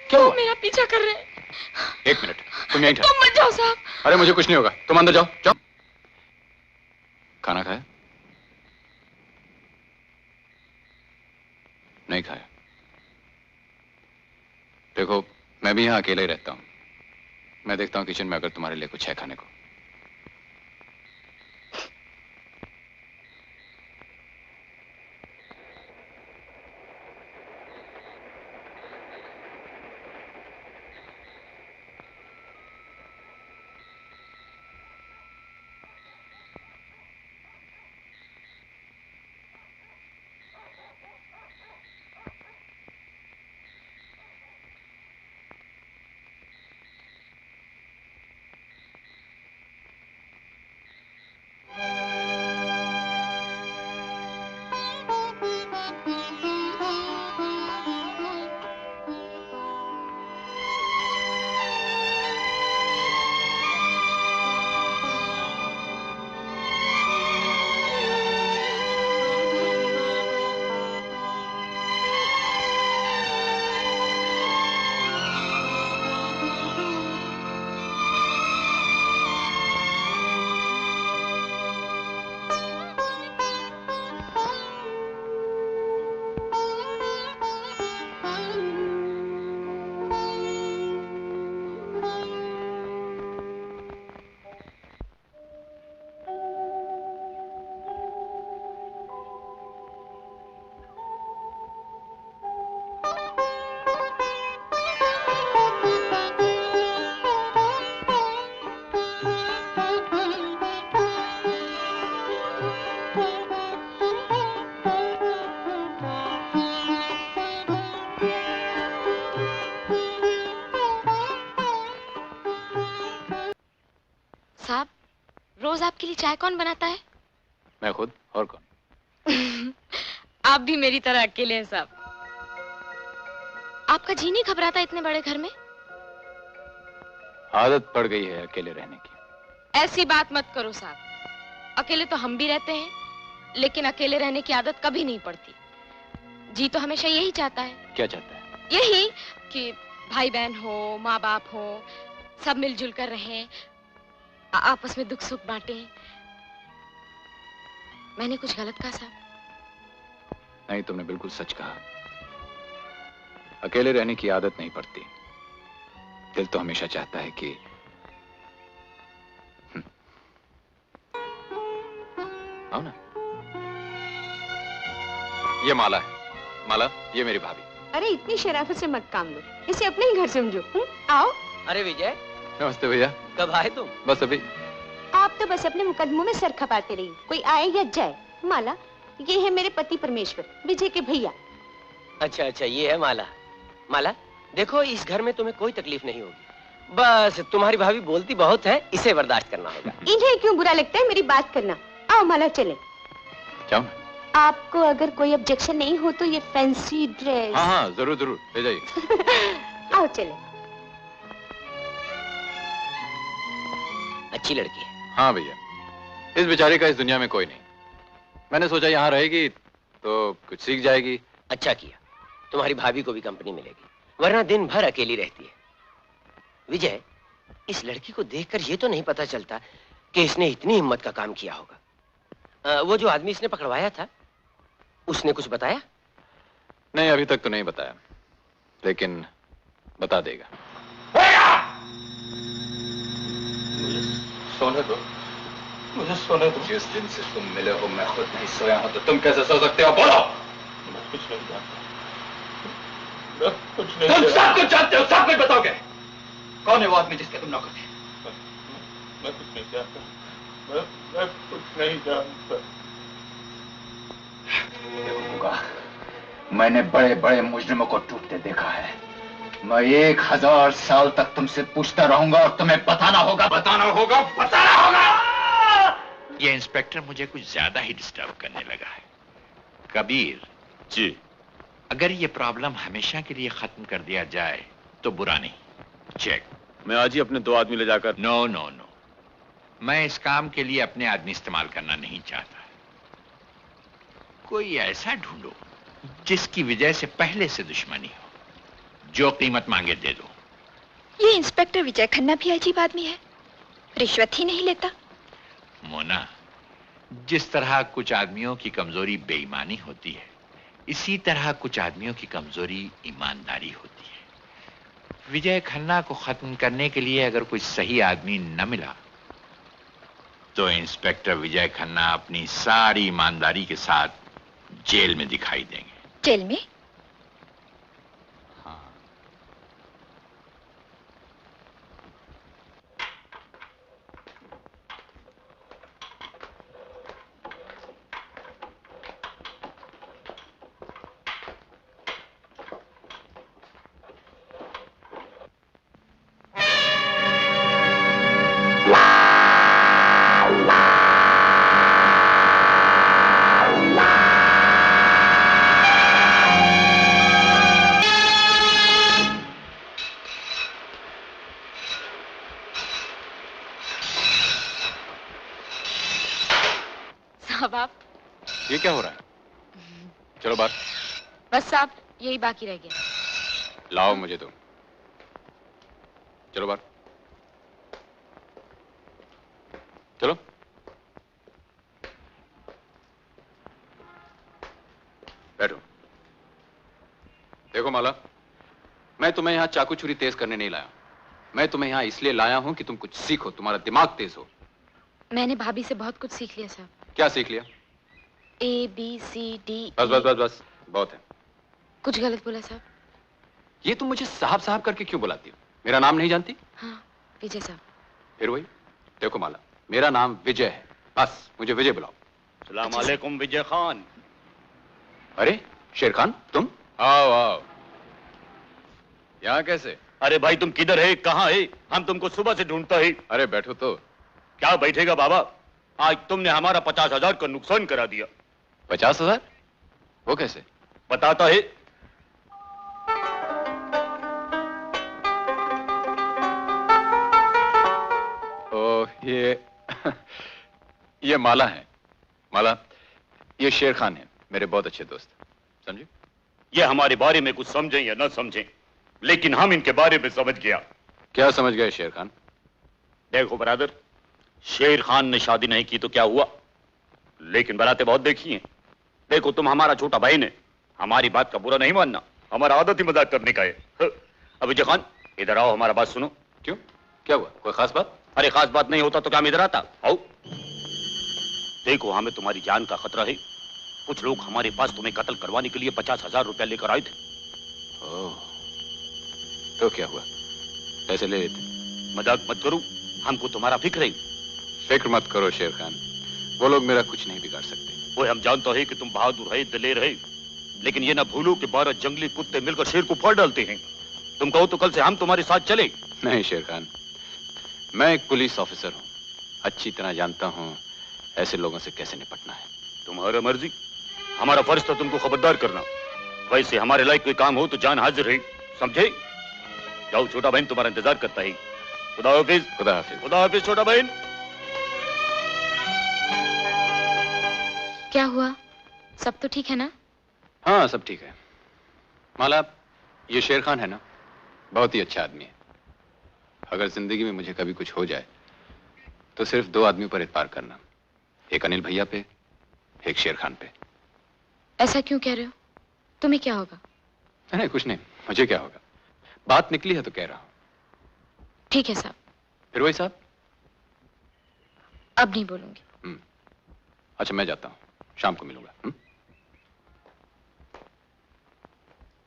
क्या हुआ? मेरा पीछा कर रहे हैं। एक मिनट, तुम यहीं ठहरो। तुम मत जाओ साहब। अरे मुझे कुछ नहीं होगा, तुम अंदर जाओ। जाओ। खाना खाया? नहीं खाया। देखो, मैं भी यहां अकेले ही रहता हूं। मैं देखता हूं किचन में अगर तुम्हारे लिए कुछ है खाने को। साहब, रोज आपके लिए चाय कौन बनाता है? मैं खुद, और कौन? आप भी मेरी तरह अकेले हैं साहब। आपका जी नहीं घबराता इतने बड़े घर में? आदत पड़ गई है अकेले रहने की। ऐसी बात मत करो साहब। अकेले तो हम भी रहते हैं, लेकिन अकेले रहने की आदत कभी नहीं पड़ती। जी तो हमेशा यही चाहता है। क्या चाहता है? यही कि भाई बहन हो, माँ बाप हो, सब मिलजुल कर रहें, आपस में दुख सुख बांटें। मैंने कुछ गलत कहा साहब? नहीं, तुमने बिल्कुल सच कहा। अकेले रहने की आदत नहीं पड़ती। दिल तो हमेशा चाहता है कि आओ ना। ये माला है। माला, ये मेरी भाभी। अरे इतनी शराफत से मत काम लो, इसे अपने ही घर समझो। आओ। अरे विजय, नमस्ते भैया। कब आए तुम? बस अभी। आप तो बस अपने मुकदमों में सर खपाते रहिए, कोई आए या जाए। माला, ये है मेरे पति परमेश्वर, विजय के भैया। अच्छा अच्छा, ये है माला। माला, देखो इस घर में तुम्हें कोई तकलीफ नहीं होगी। बस तुम्हारी भाभी बोलती बहुत है, इसे बर्दाश्त करना होगा। इन्हें क्यों बुरा लगता है मेरी बात करना? आओ माला, चले। जाओ। आपको अगर कोई ऑब्जेक्शन नहीं हो तो ये फैंसी ड्रेस। हाँ हाँ, जरूर जरूर ले जाइए। आओ चले। अच्छी लड़की है। हाँ भैया, इस बेचारे का इस दुनिया में कोई नहीं। मैंने सोचा यहाँ रहेगी तो कुछ सीख जाएगी। अच्छा किया, तुम्हारी भाभी को भी कंपनी मिलेगी, वरना दिन भर अकेली रहती है। विजय, इस लड़की को देखकर ये तो नहीं पता चलता कि इसने इतनी हिम्मत का काम किया होगा। वो जो आदमी इसने पकड़वाया था, उसने कुछ बताया? नहीं, अभी तक तो नहीं बताया, लेकिन बता देगा। सोने दो, मुझे सोने दो। जिस दिन से तुम मिले हो मैं खुद नहीं सोया हूं, तो तुम कैसे सो सकते हो? बोलो। मैं कुछ नहीं जानता, मैं कुछ नहीं। तुम सब कुछ जानते हो, सब कुछ बताओगे। कौन है वो आदमी जिसके तुम नौकर थे? मैं कुछ नहीं जानता, मैं कुछ नहीं जानता। देखो गुगा, मैंने बड़े बड़े मुजरिमों को टूटते देखा है। मैं 1000 साल तक तुमसे पूछता रहूंगा और तुम्हें बताना होगा, बताना होगा, बताना होगा। ये इंस्पेक्टर मुझे कुछ ज्यादा ही डिस्टर्ब करने लगा है। कबीर जी, अगर ये प्रॉब्लम हमेशा के लिए खत्म कर दिया जाए तो बुरा नहीं। चेक। मैं आज ही अपने 2 आदमी ले जाकर। नो नो नो, मैं इस काम के लिए अपने आदमी इस्तेमाल करना नहीं चाहता। कोई ऐसा ढूंढो जिसकी वजह से पहले से दुश्मनी हो। जो कीमत मांगे दे दो। ये इंस्पेक्टर विजय खन्ना भी अजीब आदमी है, रिश्वत ही नहीं लेता। मोना, जिस तरह कुछ आदमियों की कमजोरी बेईमानी होती है, इसी तरह कुछ आदमियों की कमजोरी ईमानदारी होती है। विजय खन्ना को खत्म करने के लिए अगर कोई सही आदमी न मिला तो इंस्पेक्टर विजय खन्ना अपनी सारी ईमानदारी के साथ जेल में दिखाई देंगे। जेल में? ये क्या हो रहा है? चलो बाहर। बस साहब, यही बाकी रह गया। लाओ मुझे तुम। चलो बाहर। चलो। बैठो। देखो माला, मैं तुम्हें यहां चाकू छुरी तेज करने नहीं लाया। मैं तुम्हें यहां इसलिए लाया हूं कि तुम कुछ सीखो, तुम्हारा दिमाग तेज हो। मैंने भाभी से बहुत कुछ सीख लिया साहब। क्या सीख लिया? ABCD। बस बस बस बस, बहुत है। कुछ गलत बोला साहब? ये तुम मुझे साहब साहब करके क्यों बुलाती हो? मेरा नाम नहीं जानती? हाँ, विजय साहब। फिर वही। देखो माला, मेरा नाम विजय है, बस मुझे विजय बुलाओ। सलाम अलैकुम विजय खान। अरे शेर खान, तुम? आओ आओ। यहाँ कैसे? अरे भाई तुम किधर है, कहाँ है? हम तुमको सुबह से ढूंढता है। अरे बैठो तो। क्या बैठेगा बाबा? आज तुमने हमारा 50,000 का नुकसान करा दिया। 50,000? वो कैसे? बताता है। ओ ये माला है। माला, ये शेर खान है, मेरे बहुत अच्छे दोस्त, समझे? ये हमारे बारे में कुछ समझें या ना समझें, लेकिन हम इनके बारे में समझ गया। क्या समझ गए शेर खान? देखो ब्रदर, शेर खान ने शादी नहीं की तो क्या हुआ, लेकिन बारातें बहुत देखी हैं। देखो तुम हमारा छोटा बहन है, हमारी बात का बुरा नहीं मानना, हमारा आदत ही मजाक करने का है। अब विजय खान इधर आओ, हमारा बात सुनो। क्यों, क्या हुआ? कोई खास बात? अरे खास बात नहीं होता तो क्या मैं इधर आता? आओ। देखो हमें तुम्हारी जान का खतरा है। कुछ लोग हमारे पास तुम्हें कत्ल करवाने के लिए 50,000 रुपया लेकर आए थे। ओह, तो क्या हुआ? पैसे ले लेते? मजाक मत करो, हमको तुम्हारा फिक्र है। फिक्र मत करो शेर खान, वो लोग मेरा कुछ नहीं बिगाड़ सकते। वो हम जानता है कि तुम बहादुर है, दिलेर है, लेकिन ये ना भूलो कि 12 जंगली कुत्ते मिलकर शेर को फाड़ डालते हैं। तुम कहो तो कल से हम तुम्हारे साथ चले। नहीं शेर खान, मैं एक पुलिस ऑफिसर हूँ, अच्छी तरह जानता हूँ ऐसे लोगों से कैसे निपटना है। तुम्हारा मर्जी, हमारा फर्ज था तुमको खबरदार करना। वैसे हमारे लायक कोई काम हो तो जान हाजिर है, समझे? जाओ, छोटा बहन तुम्हारा इंतजार करता है। खुदा हाफिज। खुदा हाफिज। खुदा हाफिज छोटा बहन। क्या हुआ, सब तो ठीक है ना? हाँ सब ठीक है। माला, ये शेर खान है ना, बहुत ही अच्छा आदमी है। अगर जिंदगी में मुझे कभी कुछ हो जाए तो सिर्फ 2 आदमियों पर एतबार करना, एक अनिल भैया पे, एक शेर खान पे। ऐसा क्यों कह रहे हो? तुम्हें क्या होगा? नहीं कुछ नहीं, मुझे क्या होगा, बात निकली है तो कह रहा हूं। ठीक है साहब। फिर वही साहब? अब नहीं बोलूंगी। अच्छा मैं जाता हूं, शाम को मिलूंगा।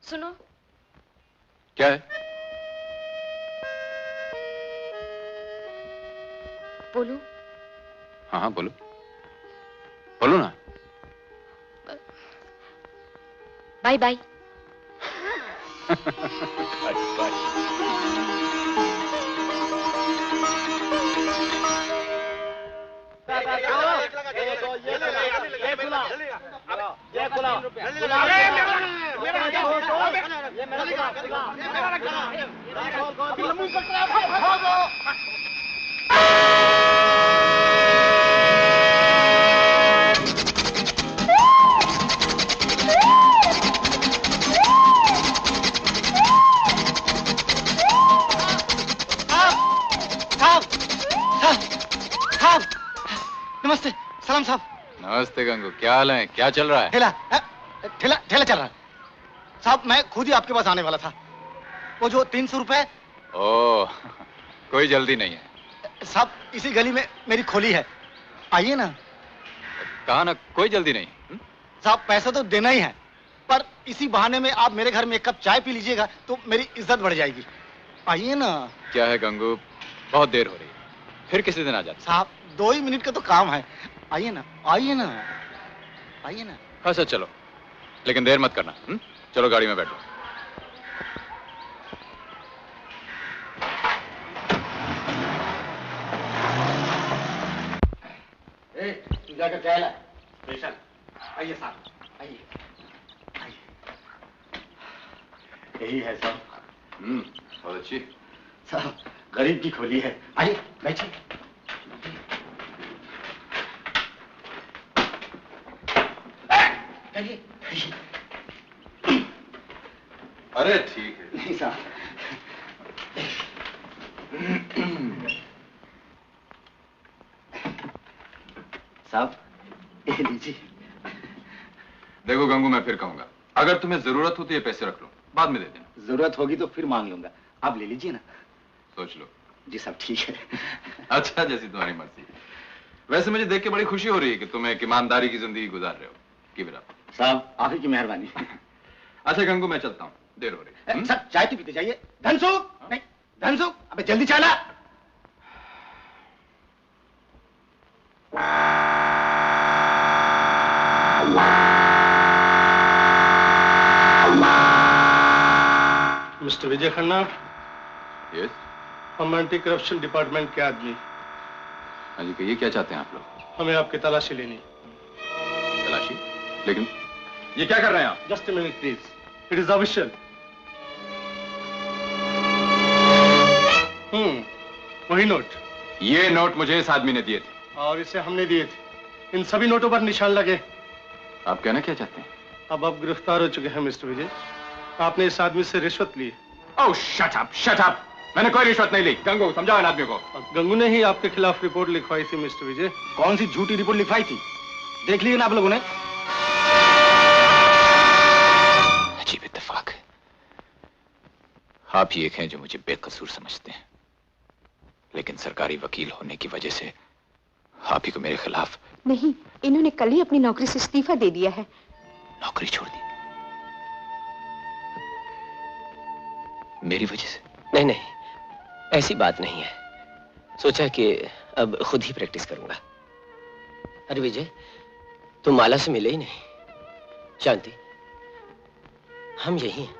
सुनो। क्या है? बोलूं? हाँ हाँ बोलो, बोलो ना। Bye bye. नमस्ते। सलाम साहब। नमस्ते गंगू, क्या हाल है, क्या चल रहा है? ठेला ठेला चल रहा है साहब। मैं खुद ही आपके पास आने वाला था। वो जो 300 रुपए। ओह, कोई जल्दी नहीं है साहब, इसी गली में मेरी खोली है, आइए ना। कहा ना, कोई जल्दी नहीं। साहब पैसा तो देना ही है, पर इसी बहाने में आप मेरे घर में 1 कप चाय पी लीजिएगा तो मेरी इज्जत बढ़ जाएगी। आइए ना। अच्छा क्या है गंगू, बहुत देर हो रही है, फिर किसी दिन आ जाते। साहब 2 ही मिनट का तो काम है, आइए ना, आइए ना, आइए ना। अच्छा चलो, लेकिन देर मत करना। चलो गाड़ी में बैठो। तू जाकर चाय ला। आइए साहब, आइए आइए। यही है साहब। बहुत अच्छी। साहब गरीब की खोली है, आइए बैठिए। अरे ठीक है। नहीं साहब। साहब ये लीजिए। देखो गंगू, मैं फिर कहूंगा, अगर तुम्हें जरूरत हो तो ये पैसे रख लो, बाद में दे देना। जरूरत होगी तो फिर मांग लूंगा, आप ले लीजिए ना। सोच लो। जी साहब ठीक है। अच्छा, जैसी तुम्हारी मर्जी। वैसे मुझे देख के बड़ी खुशी हो रही है कि तुम एक ईमानदारी की जिंदगी गुजार रहे हो। Keep it up. साहब आप ही की मेहरबानी। अच्छा गंगू, मैं चलता हूँ, देर हो रही है। सर चाय तो पीते जाइए। धनसु, नहीं धनसु, अबे जल्दी चला। मिस्टर विजय खन्ना। यस। हम एंटी करप्शन डिपार्टमेंट के आदमी। हाँ जी, कहिए क्या चाहते हैं आप लोग? हमें आपकी तलाशी लेनी। तलाशी? लेकिन ये क्या कर रहे हैं आप? Just a minute please, it is official. वही नोट। ये नोट मुझे इस आदमी ने दिए थे। और इसे हमने दिए थे। इन सभी नोटों पर निशान लगे। आप कहना क्या चाहते हैं? अब आप गिरफ्तार हो चुके हैं मिस्टर विजय। आपने इस आदमी से रिश्वत ली। ओह शट अप, शट अप। मैंने कोई रिश्वत नहीं ली। गंगू समझाओ इन आदमी को। गंगू ने ही आपके खिलाफ रिपोर्ट लिखवाई थी मिस्टर विजय। कौन सी झूठी रिपोर्ट लिखवाई थी? देख लिए ना आप लोगों ने? अजीब इत्तेफाक है। आप ही एक हैं जो मुझे बेकसूर समझते हैं, लेकिन सरकारी वकील होने की वजह से आप ही को मेरे खिलाफ। नहीं, इन्होंने कल ही अपनी नौकरी से इस्तीफा दे दिया है। नौकरी छोड़ दी? मेरी वजह से? नहीं नहीं, ऐसी बात नहीं है। सोचा कि अब खुद ही प्रैक्टिस करूंगा। अरे विजय, तुम माला से मिले ही नहीं। शांति, हम यही हैं।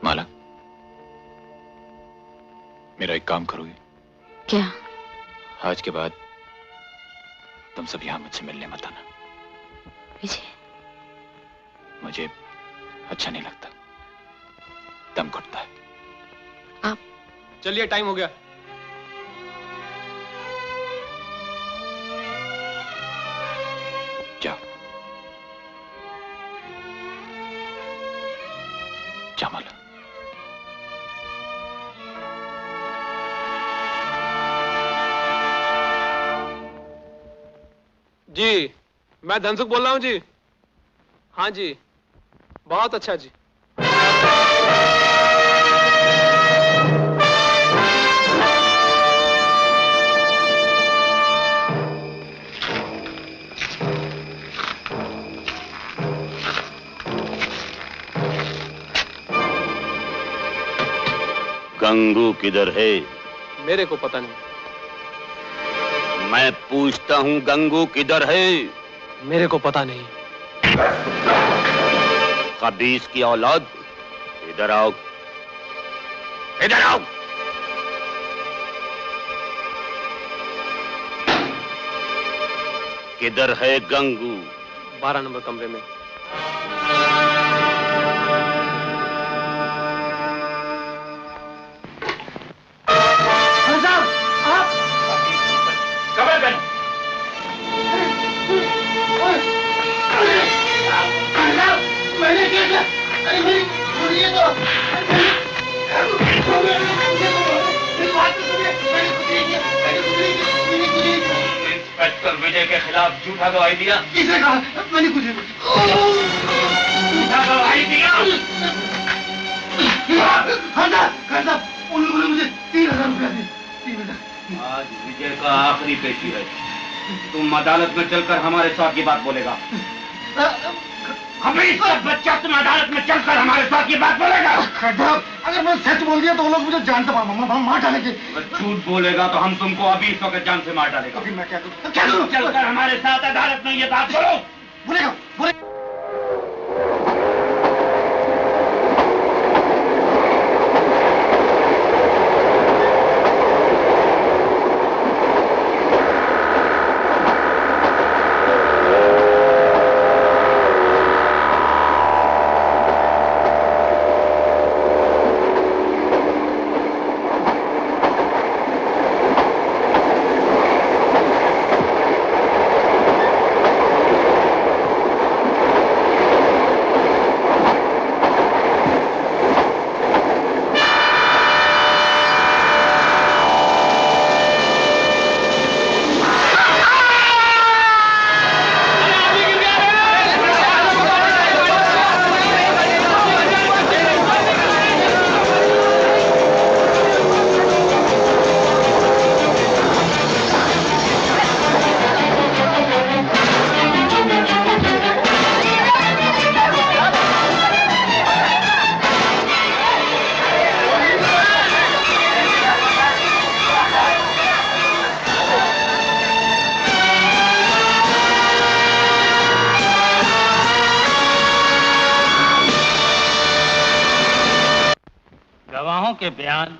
माला, मेरा एक काम करोगे? क्या? आज के बाद तुम सब यहां मुझसे मिलने मत आना। विजय, मुझे अच्छा नहीं लगता, दम घुटता है। आप चलिए, टाइम हो गया। जाओ जा माला। जी, मैं धनसुख बोल रहा हूँ जी। हाँ जी, बहुत अच्छा जी। गंगू किधर है? मेरे को पता नहीं। मैं पूछता हूँ, गंगू किधर है? मेरे को पता नहीं। खबीस की औलाद, इधर आओ, इधर आओ। किधर है गंगू? 12 नंबर कमरे में। मैंने क्या किया? अरे मेरी सुनिए तो। इंस्पेक्टर विजय के खिलाफ झूठा गवाही दिया। किसने कहा? मैंने कुछ नहीं। झूठा गवाही दिया। हाँ साहब, उन लोगों ने मुझे 3000 रुपया दिए। 3000। आज विजय का आखिरी पेशी है। तुम अदालत में चलकर हमारे साथ ये बात बोलेगा। हमें इसका बच्चा तुम अदालत में चलकर हमारे साथ ये बात बोलेगा। अगर मैं सच बोल दिया तो वो लोग मुझे जानते मार डालेंगे। झूठ बोलेगा तो हम तुमको अभी इस वक्त जान से मार डालेगा। मैं क्या करूं? चलकर हमारे साथ अदालत में ये बात बोलो। बोलेगा। गवाहों के बयान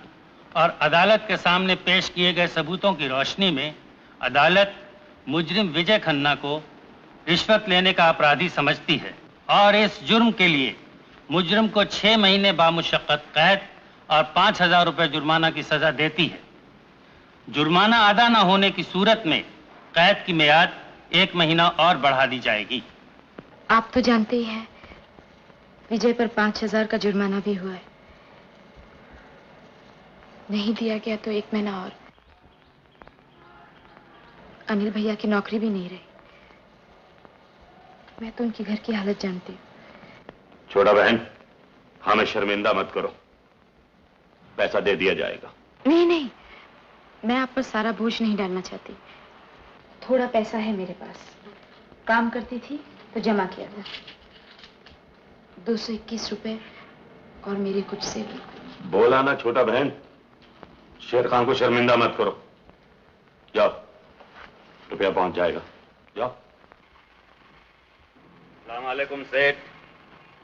और अदालत के सामने पेश किए गए सबूतों की रोशनी में अदालत मुजरिम विजय खन्ना को रिश्वत लेने का अपराधी समझती है और इस जुर्म के लिए मुजरिम को 6 महीने बामुशक्कत कैद और 5,000 रुपए जुर्माना की सजा देती है। जुर्माना अदा न होने की सूरत में कैद की मियाद 1 महीना और बढ़ा दी जाएगी। आप तो जानते ही हैं विजय पर 5,000 का जुर्माना भी हुआ है। नहीं दिया गया तो 1 महीना और। अनिल भैया की नौकरी भी नहीं रही। मैं तो उनकी घर की हालत जानती हूँ। छोटा बहन, हमें शर्मिंदा मत करो, पैसा दे दिया जाएगा। नहीं नहीं, मैं आप पर सारा बोझ नहीं डालना चाहती। थोड़ा पैसा है मेरे पास, काम करती थी तो जमा किया था। 221 रुपए और मेरी कुछ सेविंग। बोला ना छोटा बहन, शेर खान को शर्मिंदा मत करो। जाओ, रुपया पहुंच जाएगा। जाओ। अस्सलाम वालेकुम सेठ।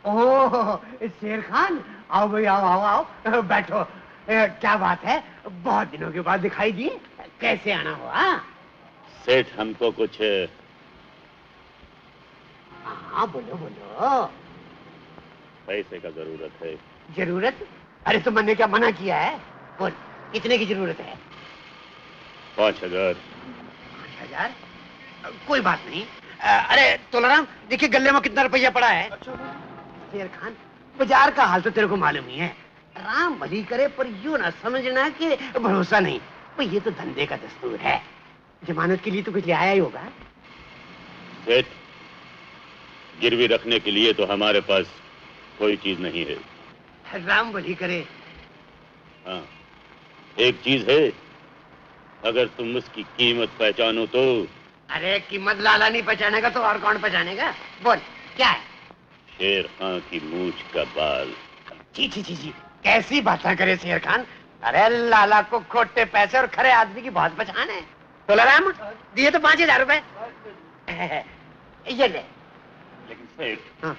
ओह शेर खान, आओ भाई, आओ आओ आओ, बैठो। क्या बात है, बहुत दिनों के बाद दिखाई दी, कैसे आना हुआ? सेठ हमको कुछ हाँ बोलो बोलो। पैसे का जरूरत है। जरूरत? अरे तो मैंने क्या मना किया है? बोल, कितने की जरूरत है? 5,000। 5,000? कोई बात नहीं। अरे तोलाराम, देखिए गले में कितना रुपया पड़ा है। शेर खान, बाजार का हाल तो तेरे को मालूम ही है। राम भली करे पर यूं ना समझना कि भरोसा नहीं। भाई ये तो धंधे का दस्तूर है। जमानत के लिए तो कुछ ले आया ही होगा। सेठ, गिरवी रखने के लिए तो हमारे पास कोई चीज नहीं है। राम भली करे। हाँ, एक चीज है, अगर तुम उसकी कीमत पहचानो तो। अरे कीमत लाला नहीं पहचानेगा तो और कौन पहचानेगा? बोल क्या है? शेर खान की मूछ का बाल। जी जी जी जी, कैसी बातें करे शेर खान। अरे लाला को खोटे पैसे और खरे आदमी की बहुत पहचान है। तोलाराम, दिए तो 5,000 रुपए। ये ले। लेकिन सेठ, हाँ।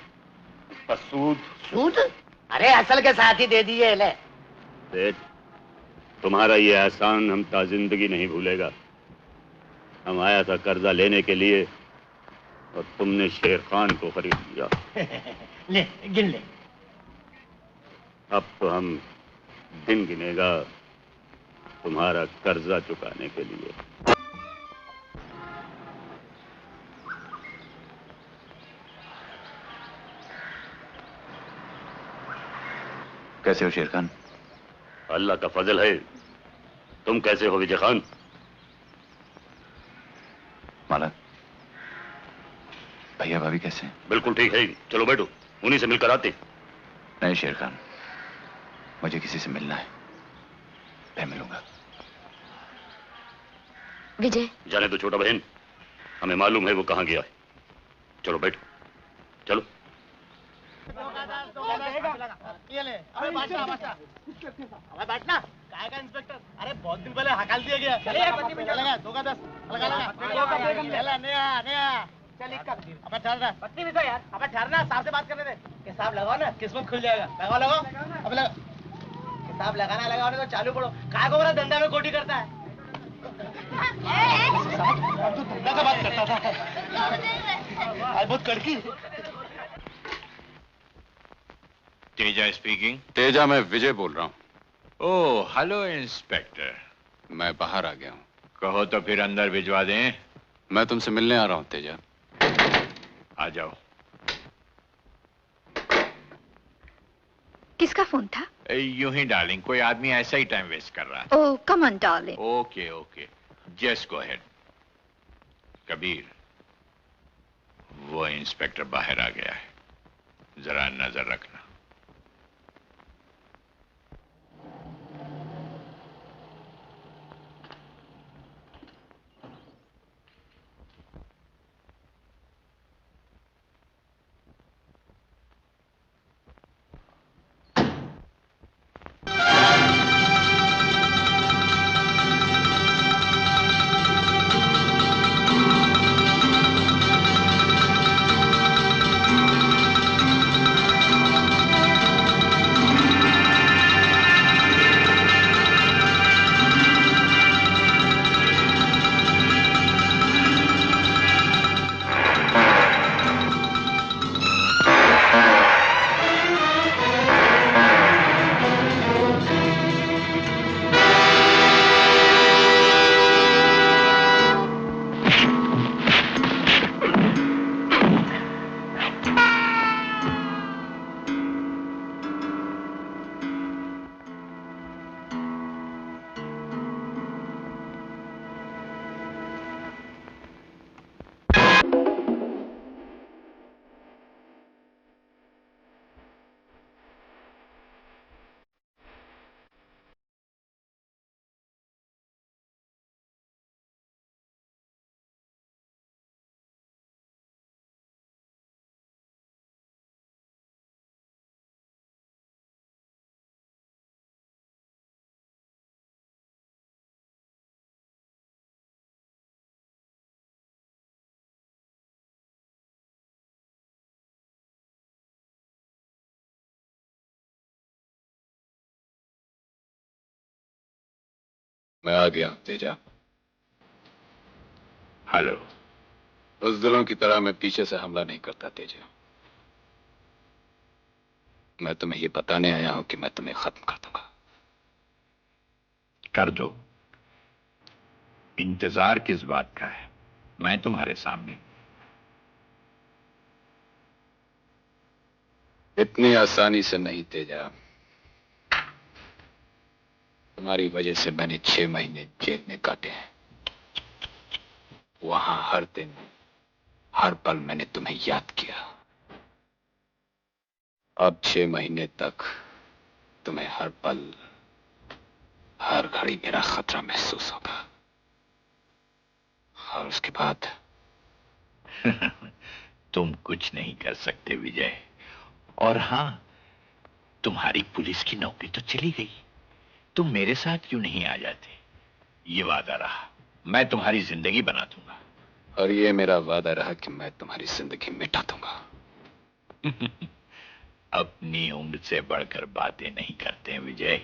इसका सूद। सूद? अरे असल के साथ ही दे दिए। ले सेठ, तुम्हारा ये एहसान हम ताजिंदगी नहीं भूलेगा। हम आया था कर्जा लेने के लिए और तुमने शेर खान को खरीद लिया। ले गिन ले। अब तो हम दिन गिनेगा तुम्हारा कर्जा चुकाने के लिए। कैसे हो शेर खान? अल्लाह का फजल है। तुम कैसे हो विजय खान? मालक, भैया भाभी कैसे हैं? बिल्कुल ठीक है। चलो बैठो, उन्हीं से मिलकर आते। नहीं शेर खान, मुझे किसी से मिलना है। मैं मिलूंगा। विजय, जाने दो छोटा बहन, हमें मालूम है वो कहाँ गया है। चलो बैठो, चलो। ये ले, अबे बैठना। काय का इंस्पेक्टर? अरे बहुत दिन पहले हकाल दिया गया। चलिए 2 का 10 लगा लगा। नया चल एक का। अबे ठहरना, पत्नी भी तो यार। अबे ठहरना, साहब से बात करने दे। हिसाब लगाओ ना, किस्मत खुल जाएगा। लगाओ। अब लगा हिसाब लगाओ तो चालू पड़ो। काय को बोला धंधा में कोटी करता है? तू धंधा का बात करता था। बहुत कड़की। तेजा स्पीकिंग। तेजा, मैं विजय बोल रहा हूँ। Oh hello inspector. मैं बाहर आ गया हूँ। कहो तो फिर अंदर भिजवा दें। मैं तुमसे मिलने आ रहा हूँ तेजा। आ जाओ। किसका फोन था? यूं ही डार्लिंग, कोई आदमी ऐसा ही टाइम वेस्ट कर रहा है। Oh come on darling. Okay okay, just go ahead. Kabir, वो इंस्पेक्टर बाहर आ गया है, जरा नजर रखना। मैं आ गया तेजा। हेलो। उस दिलों की तरह मैं पीछे से हमला नहीं करता तेजा। मैं तुम्हें ये बताने आया हूं कि मैं तुम्हें खत्म कर दूंगा। कर दो। इंतजार किस बात का है? मैं तुम्हारे सामने। इतनी आसानी से नहीं तेजा। तुम्हारी वजह से मैंने 6 महीने जेल में काटे हैं। वहां हर दिन हर पल मैंने तुम्हें याद किया। अब 6 महीने तक तुम्हें हर पल हर घड़ी मेरा खतरा महसूस होगा। और उसके बाद तुम कुछ नहीं कर सकते विजय। और हां, तुम्हारी पुलिस की नौकरी तो चली गई। तुम मेरे साथ क्यों नहीं आ जाते? ये वादा रहा, मैं तुम्हारी जिंदगी बना दूंगा। और ये मेरा वादा रहा कि मैं तुम्हारी जिंदगी मिटा दूंगा। अपनी उम्र से बढ़कर बातें नहीं करते विजय।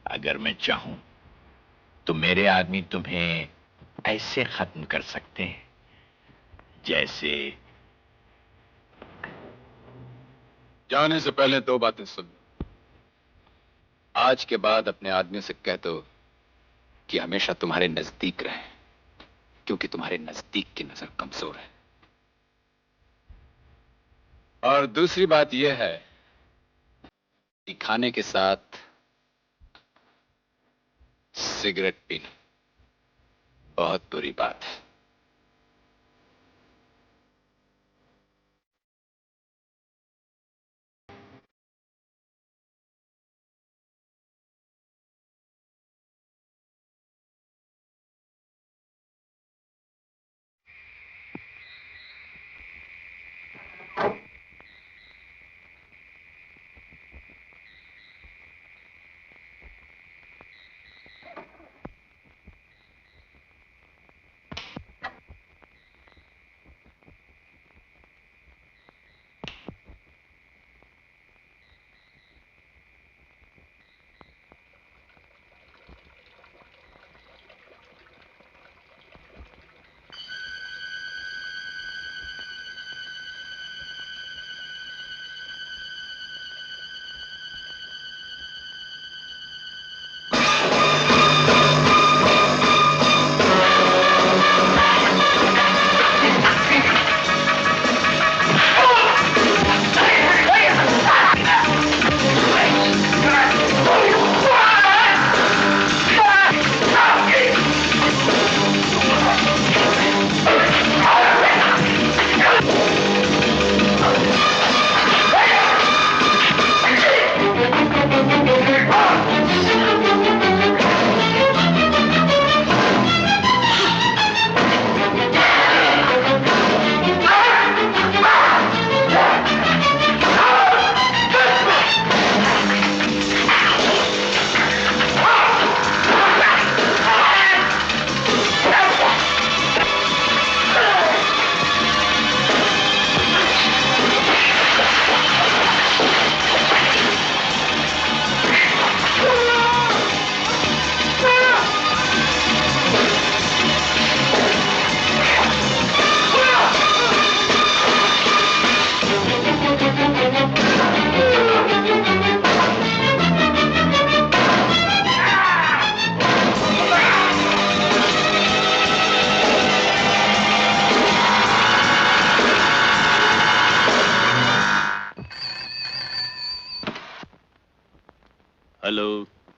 अगर मैं चाहूं तो मेरे आदमी तुम्हें ऐसे खत्म कर सकते हैं जैसे। जाने से पहले 2 बातें सुन लो। आज के बाद अपने आदमियों से कह दो कि हमेशा तुम्हारे नजदीक रहें, क्योंकि तुम्हारे नजदीक की नजर कमजोर है। और दूसरी बात यह है कि खाने के साथ सिगरेट पीना बहुत बुरी बात है।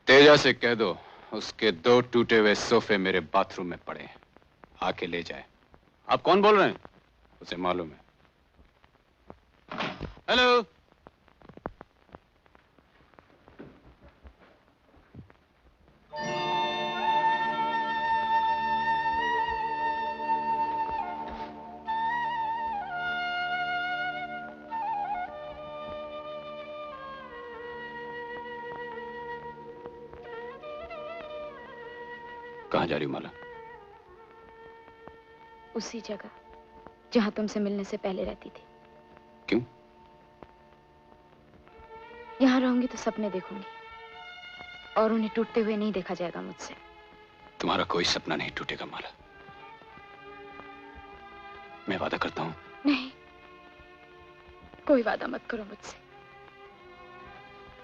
तेजा से कह दो उसके 2 टूटे हुए सोफे मेरे बाथरूम में पड़े हैं, आके ले जाए। आप कौन बोल रहे हैं? उसे मालूम है। हेलो। कहां जा रही हो माला? उसी जगह जहां तुमसे मिलने से पहले रहती थी। क्यों? यहां रहूंगी तो सपने देखूंगी और उन्हें टूटते हुए नहीं देखा जाएगा मुझसे। तुम्हारा कोई सपना नहीं टूटेगा माला। मैं वादा करता हूं। नहीं, कोई वादा मत करो मुझसे।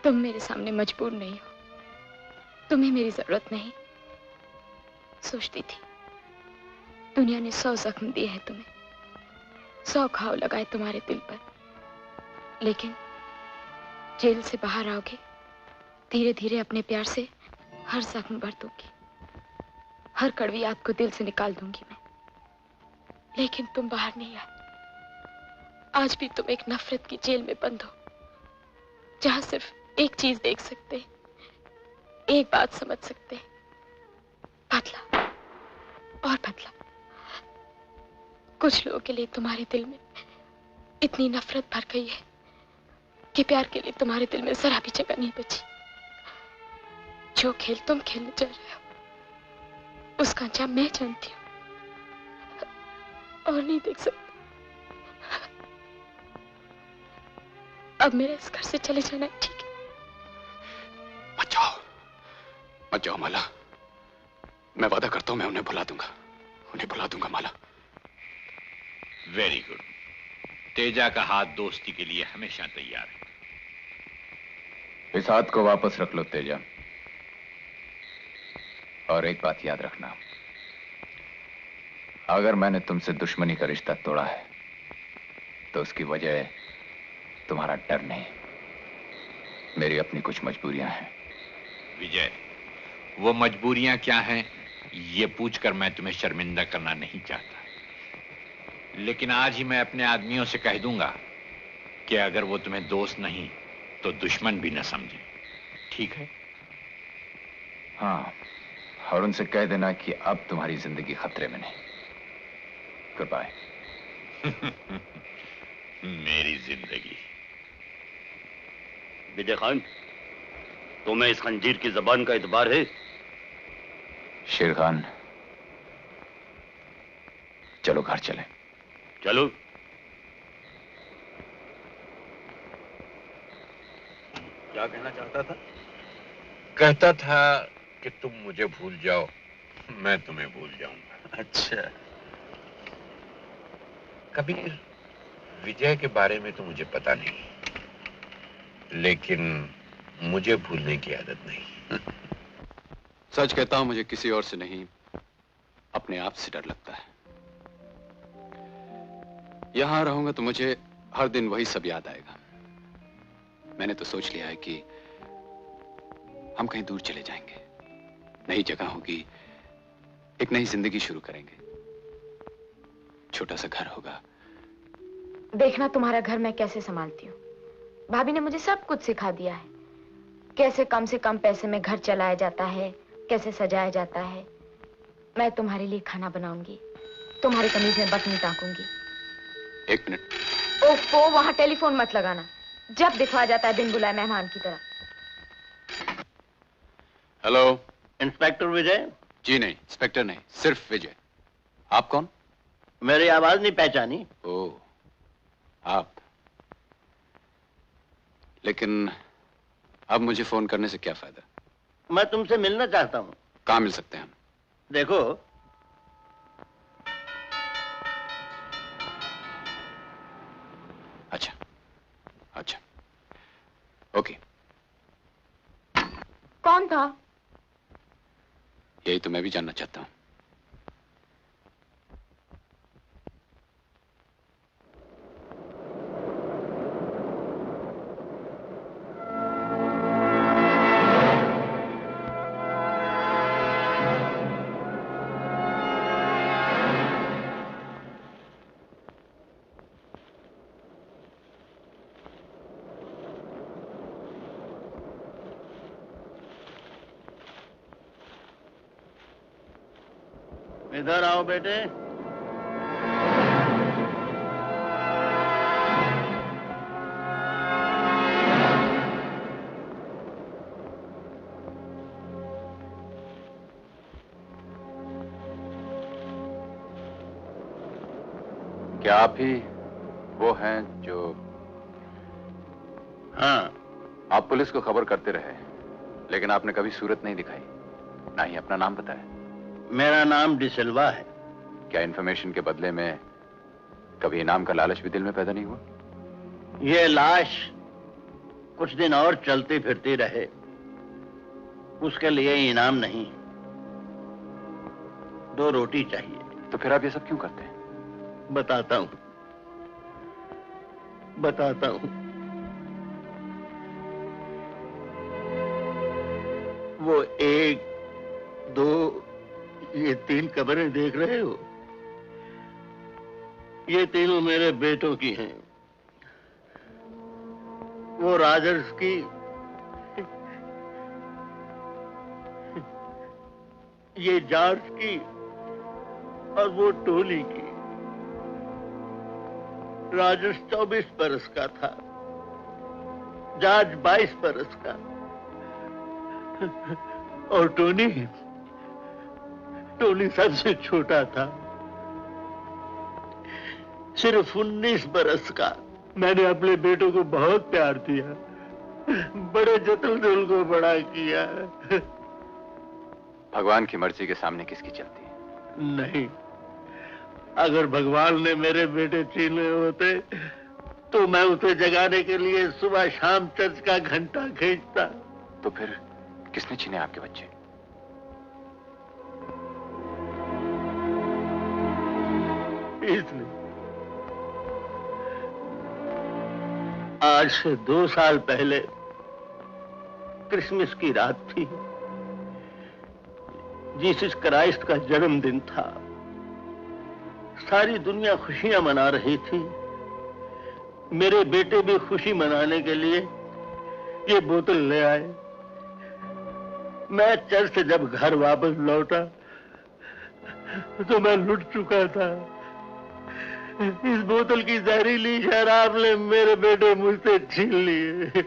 तुम मेरे सामने मजबूर नहीं हो, तुम्हें मेरी जरूरत नहीं। सोचती थी दुनिया ने 100 जख्म दिए हैं तुम्हें, 100 घाव लगाए तुम्हारे दिल पर, लेकिन जेल से बाहर आओगे, धीरे धीरे अपने प्यार से हर जख्म भर दूंगी, हर कड़वी याद को दिल से निकाल दूंगी मैं। लेकिन तुम बाहर नहीं आए। आज भी तुम एक नफरत की जेल में बंद हो, जहां सिर्फ एक चीज देख सकते, एक बात समझ सकते, बदला और बदला। कुछ लोगों के लिए तुम्हारे दिल में इतनी नफरत भर गई है कि प्यार के लिए तुम्हारे दिल में जरा भी जगह नहीं बची। जो खेल तुम खेलने चल रहे हो, उसका अंजाम मैं जानती हूँ और नहीं देख सकती। अब मेरा इस घर से चले जाना ठीक है। मत जाओ माला। मैं वादा करता हूं मैं उन्हें भुला दूंगा माला। Very good. तेजा का हाथ दोस्ती के लिए हमेशा तैयार है। इस हाथ को वापस रख लो तेजा, और एक बात याद रखना, अगर मैंने तुमसे दुश्मनी का रिश्ता तोड़ा है तो उसकी वजह तुम्हारा डर नहीं, मेरी अपनी कुछ मजबूरियां हैं। विजय, वो मजबूरियां क्या हैं ये पूछकर मैं तुम्हें शर्मिंदा करना नहीं चाहता, लेकिन आज ही मैं अपने आदमियों से कह दूंगा कि अगर वो तुम्हें दोस्त नहीं तो दुश्मन भी न समझे। ठीक है? हाँ, और उनसे कह देना कि अब तुम्हारी जिंदगी खतरे में नहीं। Good bye. मेरी जिंदगी। विजय खान, तुम्हें इस खंजीर की जबान का इतबार है? शेर खान, चलो घर चलें। चलो। क्या कहना चाहता था? कहता था कि तुम मुझे भूल जाओ, मैं तुम्हें भूल जाऊंगा। अच्छा। कबीर, विजय के बारे में तो मुझे पता नहीं, लेकिन मुझे भूलने की आदत नहीं। सच कहता हूं, मुझे किसी और से नहीं, अपने आप से डर लगता है। यहां रहूंगा तो मुझे हर दिन वही सब याद आएगा। मैंने तो सोच लिया है कि हम कहीं दूर चले जाएंगे, नई जगह होगी, एक नई जिंदगी शुरू करेंगे, छोटा सा घर होगा। देखना तुम्हारा घर मैं कैसे संभालती हूँ। भाभी ने मुझे सब कुछ सिखा दिया है, कैसे कम से कम पैसे में घर चलाया जाता है, कैसे सजाया जाता है। मैं तुम्हारे लिए खाना बनाऊंगी, तुम्हारी कमीज में बटन टांकूंगी। एक मिनट। ओफो, वहां टेलीफोन मत लगाना, जब दिखवा जाता है बिन बुलाए मेहमान की तरह। हेलो, इंस्पेक्टर विजय? जी नहीं, इंस्पेक्टर नहीं, सिर्फ विजय। आप कौन? मेरी आवाज नहीं पहचानी? ओह, आप। लेकिन अब मुझे फोन करने से क्या फायदा? मैं तुमसे मिलना चाहता हूँ। कहाँ मिल सकते हैं हम? देखो, अच्छा अच्छा, ओके। कौन था? यही तो मैं भी जानना चाहता हूँ। इधर आओ बेटे। क्या आप ही वो हैं जो? हाँ। आप पुलिस को खबर करते रहे, लेकिन आपने कभी सूरत नहीं दिखाई, ना ही अपना नाम बताया। मेरा नाम डिसिल्वा है। क्या इन्फॉर्मेशन के बदले में कभी इनाम का लालच भी दिल में पैदा नहीं हुआ? ये लाश कुछ दिन और चलती फिरती रहे, उसके लिए इनाम नहीं, 2 रोटी चाहिए। तो फिर आप ये सब क्यों करते हैं? बताता हूं। वो 1, 2, ये 3 कब्रें देख रहे हो? ये तीनों मेरे बेटों की हैं। वो राजर्स की, ये जॉर्ज की और वो टोली की। राजर्स 24 बरस का था, जॉर्ज 22 बरस का और टोनी सबसे छोटा था, सिर्फ 19 बरस का। मैंने अपने बेटों को बहुत प्यार दिया, बड़े जतन से उनको बड़ा किया। भगवान की मर्जी के सामने किसकी चलती है? नहीं, अगर भगवान ने मेरे बेटे छीने होते तो मैं उसे जगाने के लिए सुबह शाम चर्च का घंटा खींचता। तो फिर किसने छीने आपके बच्चे? इसने। आज से 2 साल पहले क्रिसमस की रात थी। जीसस क्राइस्ट का जन्मदिन था। सारी दुनिया खुशियां मना रही थी। मेरे बेटे भी खुशी मनाने के लिए ये बोतल ले आए। मैं चर्च से जब घर वापस लौटा तो मैं लुट चुका था। इस बोतल की जहरीली शराब ने मेरे बेटे मुझसे छीन लिए।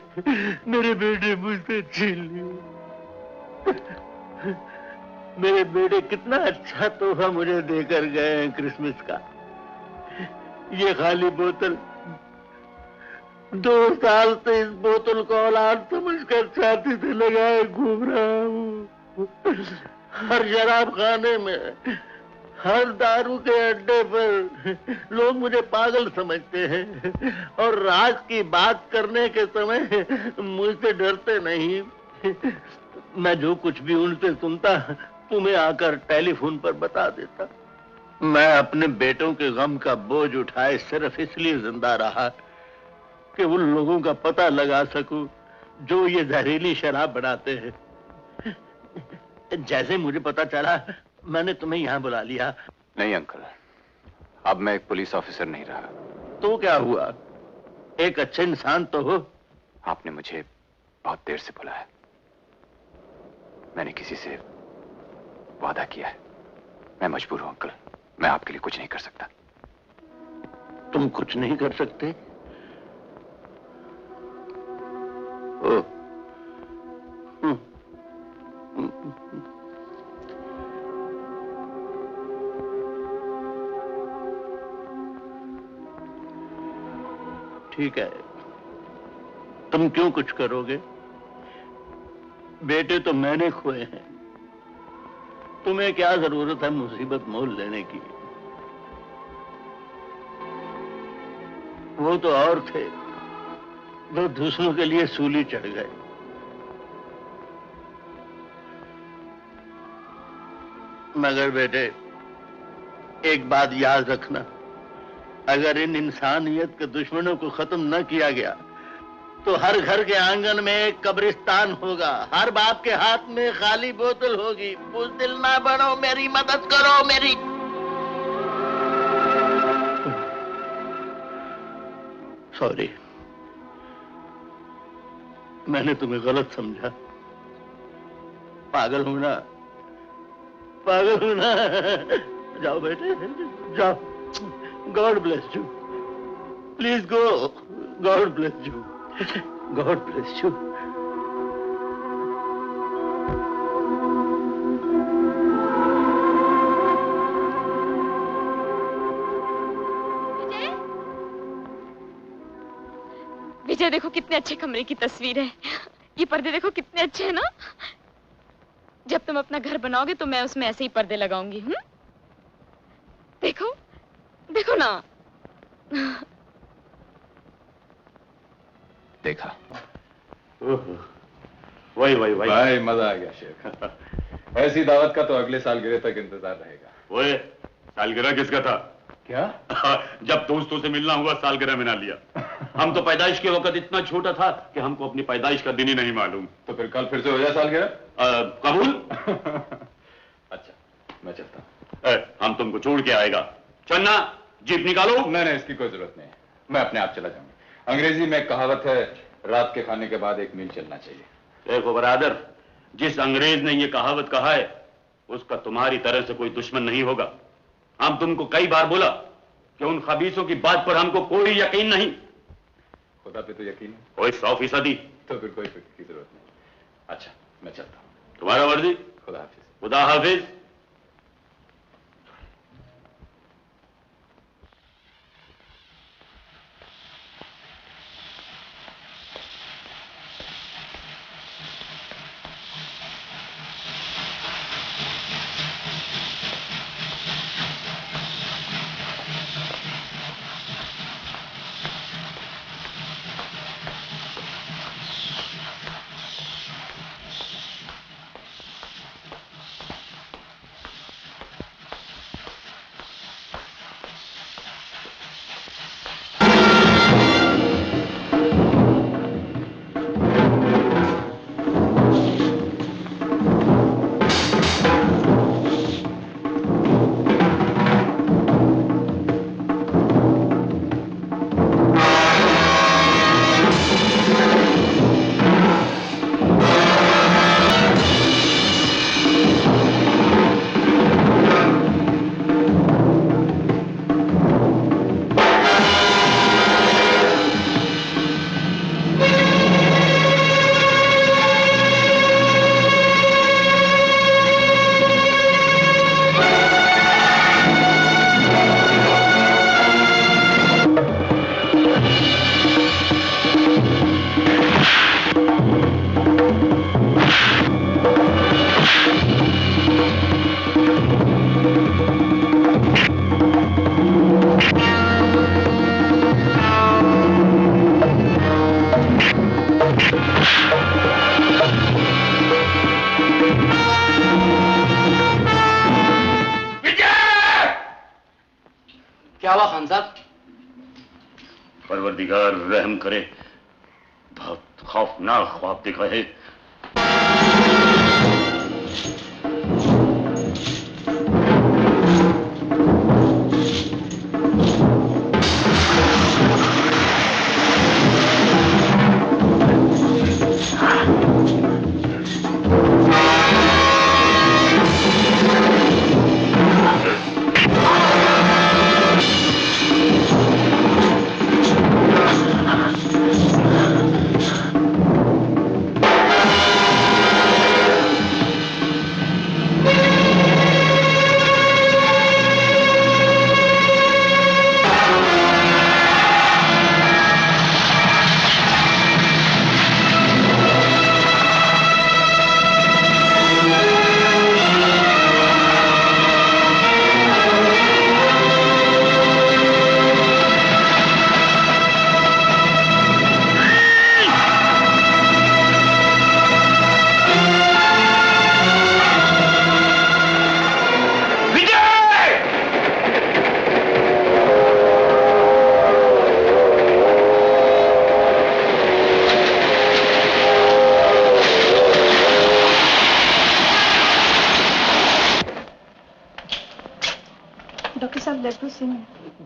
मेरे बेटे मुझसे छीन लिए। मेरे बेटे कितना अच्छा तोहफा मुझे देकर गए हैं क्रिसमस का। ये खाली बोतल, 2 साल से इस बोतल को औलाद समझकर छाती से लगाए घूम रहा हूँ। हर शराब खाने में, हर दारू के अड्डे पर लोग मुझे पागल समझते हैं और राज की बात करने के समय मुझसे डरते नहीं। मैं जो कुछ भी उनसे सुनता तुम्हें आकर टेलीफोन पर बता देता। मैं अपने बेटों के गम का बोझ उठाए सिर्फ इसलिए जिंदा रहा कि उन लोगों का पता लगा सकूं जो ये जहरीली शराब बनाते हैं। जैसे मुझे पता चला मैंने तुम्हें यहाँ बुला लिया। नहीं अंकल, अब मैं एक पुलिस ऑफिसर नहीं रहा। तो क्या हुआ? एक अच्छे इंसान तो हो। आपने मुझे बहुत देर से बुलाया। मैंने किसी से वादा किया है। मैं मजबूर हूं अंकल, मैं आपके लिए कुछ नहीं कर सकता। तुम कुछ नहीं कर सकते? ओ, ठीक है, तुम क्यों कुछ करोगे? बेटे तो मैंने खोए हैं। तुम्हें क्या जरूरत है मुसीबत मोल लेने की? वो तो और थे जो दूसरों के लिए सूली चढ़ गए। मगर बेटे एक बात याद रखना, अगर इन इंसानियत के दुश्मनों को खत्म न किया गया तो हर घर के आंगन में एक कब्रिस्तान होगा, हर बाप के हाथ में खाली बोतल होगी। बुज़दिल ना बनो, मेरी मदद करो। मेरी सॉरी, मैंने तुम्हें गलत समझा। पागल हूं ना, पागल हूं ना। जाओ बेटे, जाओ। God bless you. Please go. God bless you. God bless you. Vijay देखो कितने अच्छे कमरे की तस्वीर है। ये पर्दे देखो कितने अच्छे हैं ना। जब तुम अपना घर बनाओगे तो मैं उसमें ऐसे ही पर्दे लगाऊंगी। देखो देखो ना। देखा? वही वही वही भाई मजा आ गया शेख। ऐसी दावत का तो अगले सालगिरह तक इंतजार रहेगा। ओए, सालगिरह किसका था? क्या? जब दोस्तों से मिलना हुआ सालगिरह में ना लिया। हम तो पैदाइश के वक्त इतना छोटा था कि हमको अपनी पैदाइश का दिन ही नहीं मालूम। तो फिर कल फिर से हो जाए सालगिरह? कबूल। अच्छा, मैं चलता हूँ। हम तुमको छोड़ के आएगा। चलना, जीप निकालो। नहीं नहीं, इसकी कोई जरूरत नहीं है, मैं अपने आप चला जाऊंगा। अंग्रेजी में कहावत है, रात के खाने के बाद 1 मील चलना चाहिए। देखो बरादर, जिस अंग्रेज ने ये कहावत कहा है उसका तुम्हारी तरह से कोई दुश्मन नहीं होगा। हम तुमको कई बार बोला कि उन खबीसों की बात पर हमको कोई यकीन नहीं। खुदा पे तो यकीन है? कोई 100%। तो फिर कोई फिक्र की जरूरत नहीं। अच्छा, मैं चलता हूँ। तुम्हारा मर्जी। खुदा हाफिज। खुदा हाफिज। क्या हुआ खान साहब? परवरदिगार रहम करे, बहुत खौफनाक ख्वाब देखा है।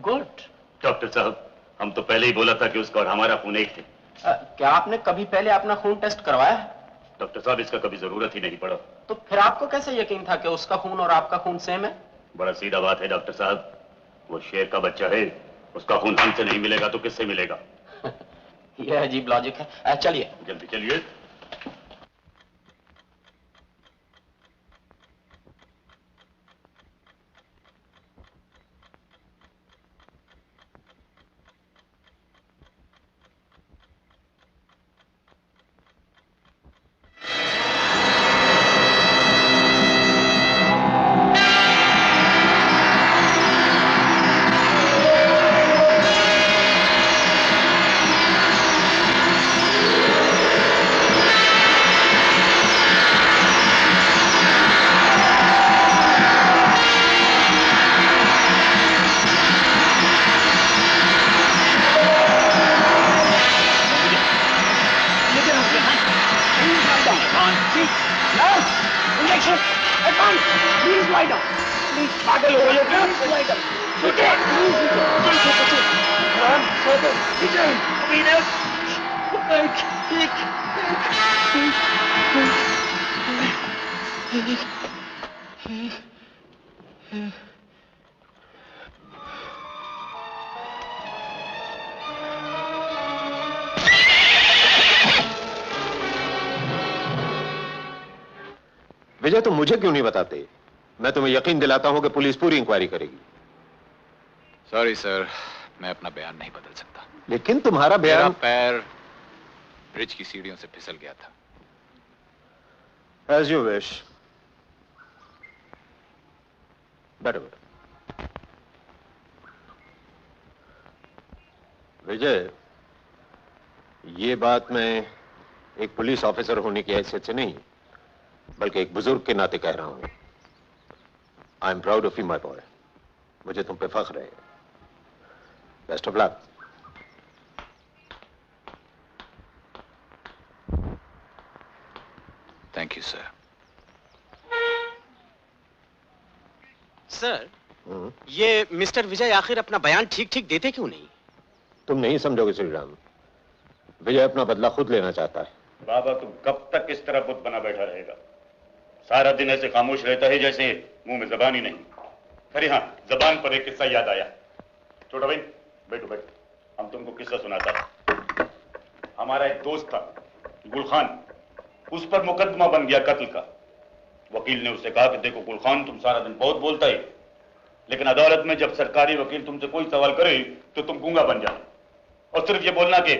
गुड। डॉक्टर साहब, हम तो पहले ही बोला था कि उसका और हमारा खून एक थे। क्या आपने कभी पहले अपना खून टेस्ट करवाया है? डॉक्टर साहब, इसका कभी जरूरत ही नहीं पड़ा। तो फिर आपको कैसे यकीन था कि उसका खून और आपका खून सेम है? बड़ा सीधा बात है डॉक्टर साहब, वो शेर का बच्चा है, उसका खून हमसे नहीं मिलेगा तो किससे मिलेगा? यह अजीब लॉजिक है। चलिए जल्दी चलिए। पागल हो गए क्या? विजय, तुम मुझे क्यों नहीं बताते? मैं तुम्हें यकीन दिलाता हूं कि पुलिस पूरी इंक्वायरी करेगी। सॉरी सर, मैं अपना बयान नहीं बदल सकता। लेकिन तुम्हारा मेरा बयान। पैर ब्रिज की सीढ़ियों से फिसल गया था। As you wish. बैठो बैठो। विजय, ये बात मैं एक पुलिस ऑफिसर होने की हैसियत से नहीं, बल्कि एक बुजुर्ग के नाते कह रहा हूं। I am proud of you my boy. मुझे तुम पे फख्र है। Best of luck. Thank you sir. Sir, ये मिस्टर विजय आखिर अपना बयान ठीक ठीक देते क्यों नहीं? तुम नहीं समझोगे श्रीराम। विजय अपना बदला खुद लेना चाहता है। बाबा, तुम कब तक इस तरह बुत बना बैठा रहेगा? सारा दिन ऐसे खामोश रहता है जैसे मुंह में जबान ही नहीं। अरे हाँ, जबान पर एक किस्सा याद आया। छोटा भाई, बैठो बैठो, हम तुमको किस्सा सुनाता है। हमारा एक दोस्त था गुलखान, उस पर मुकदमा बन गया कत्ल का। वकील ने उससे कहा कि देखो गुलखान, तुम सारा दिन बहुत बोलता है, लेकिन अदालत में जब सरकारी वकील तुमसे कोई सवाल करे तो तुम गूंगा बन जाओ और सिर्फ ये बोलना कि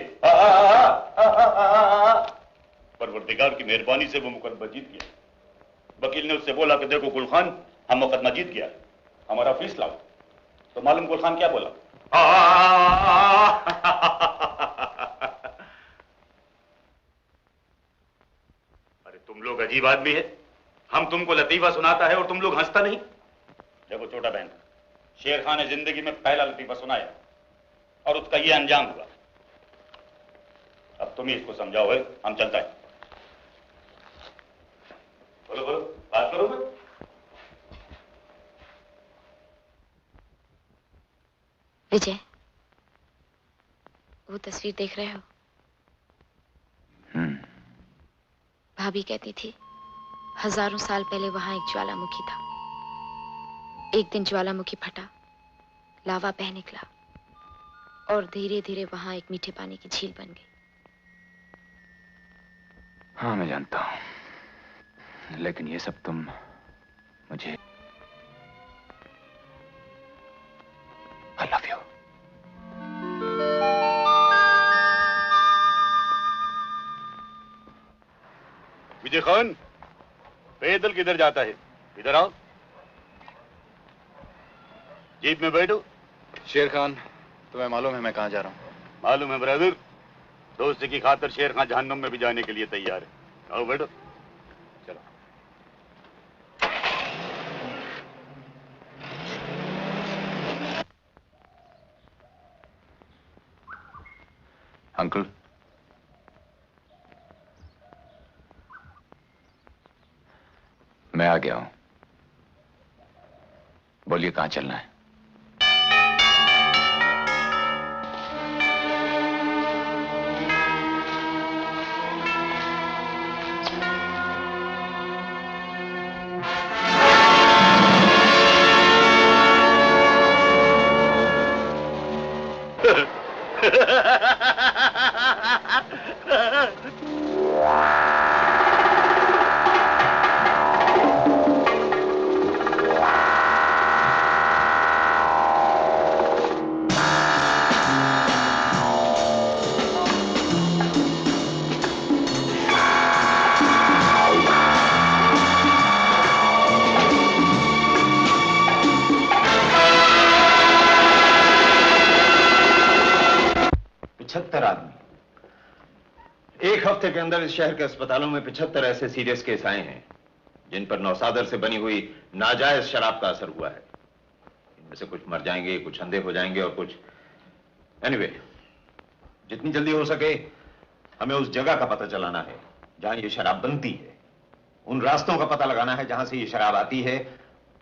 परवरदिगार की मेहरबानी से वो मुकदमा जीत गया। वकील ने उससे बोला कि देखो गुलखान, हम मुकदमा जीत गया, हमारा फीस लाओ। तो मालूम गुलखान क्या बोला? अरे तुम लोग अजीब आदमी है, हम तुमको लतीफा सुनाता है और तुम लोग हंसता नहीं। देखो छोटा बहन, शेर खान ने जिंदगी में पहला लतीफा सुनाया और उसका ये अंजाम हुआ। अब तुम ही इसको समझाओ है, हम चलता है। बोलो बोलो, बात करो मैं। विजय, वो तस्वीर देख रहे हो? भाभी कहती थी हजारों साल पहले वहां एक ज्वालामुखी था। एक दिन ज्वालामुखी फटा, लावा बह निकला और धीरे धीरे वहां एक मीठे पानी की झील बन गई। हाँ, मैं जानता हूं, लेकिन ये सब तुम मुझे आई लव यू। विजय खान, पैदल किधर जाता है? इधर आओ, जीप में बैठो। शेर खान, तुम्हें मालूम है मैं कहां जा रहा हूं? मालूम है ब्रदर, दोस्ती की खातिर शेर खान जहन्नुम में भी जाने के लिए तैयार है। आओ बैठो। चलो। अंकल, मैं आ गया हूं। बोलिए कहां चलना है? एक हफ्ते के अंदर इस शहर के अस्पतालों में 75 ऐसे सीरियस केस आए हैं जिन पर नौसादर से बनी हुई नाजायज शराब का असर हुआ है। इनमें से कुछ मर जाएंगे, कुछ अंधे हो जाएंगे और कुछ एनीवे, जितनी जल्दी हो सके हमें उस जगह का पता चलाना है जहां ये शराब बनती है, उन रास्तों का पता लगाना है जहां से ये शराब आती है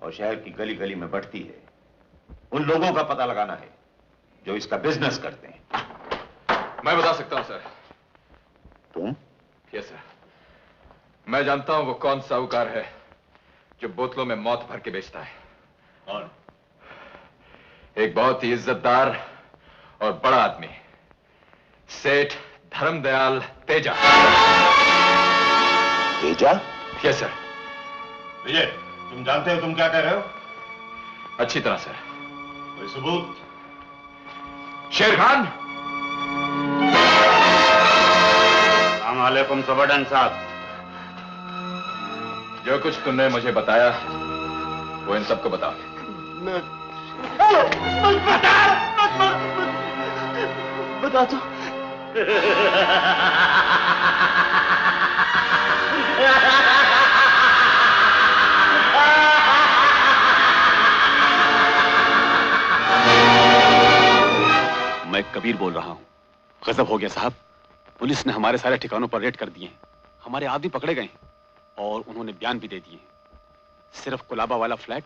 और शहर की गली गली में बढ़ती है। उन लोगों का पता लगाना है जो इसका बिजनेस करते हैं। मैं बता सकता हूं सर। तुम? Yes sir. मैं जानता हूं वो कौन साहूकार है जो बोतलों में मौत भर के बेचता है। कौन? एक बहुत ही इज्जतदार और बड़ा आदमी, सेठ धर्मदयाल तेजा। तेजा? Yes sir. विजय, तुम जानते हो तुम क्या कह रहे हो? अच्छी तरह सर। कोई सबूत? शेर खान। अस्सलाम वालेकुम सबरडन साहब। जो कुछ तुमने मुझे बताया वो इन सबको बता। बता दो। मैं कबीर बोल रहा हूं। गजब हो गया साहब, पुलिस ने हमारे सारे ठिकानों पर रेड कर दिए हैं। हमारे आदमी पकड़े गए और उन्होंने बयान भी दे दिए। सिर्फ कुलाबा वाला फ्लैट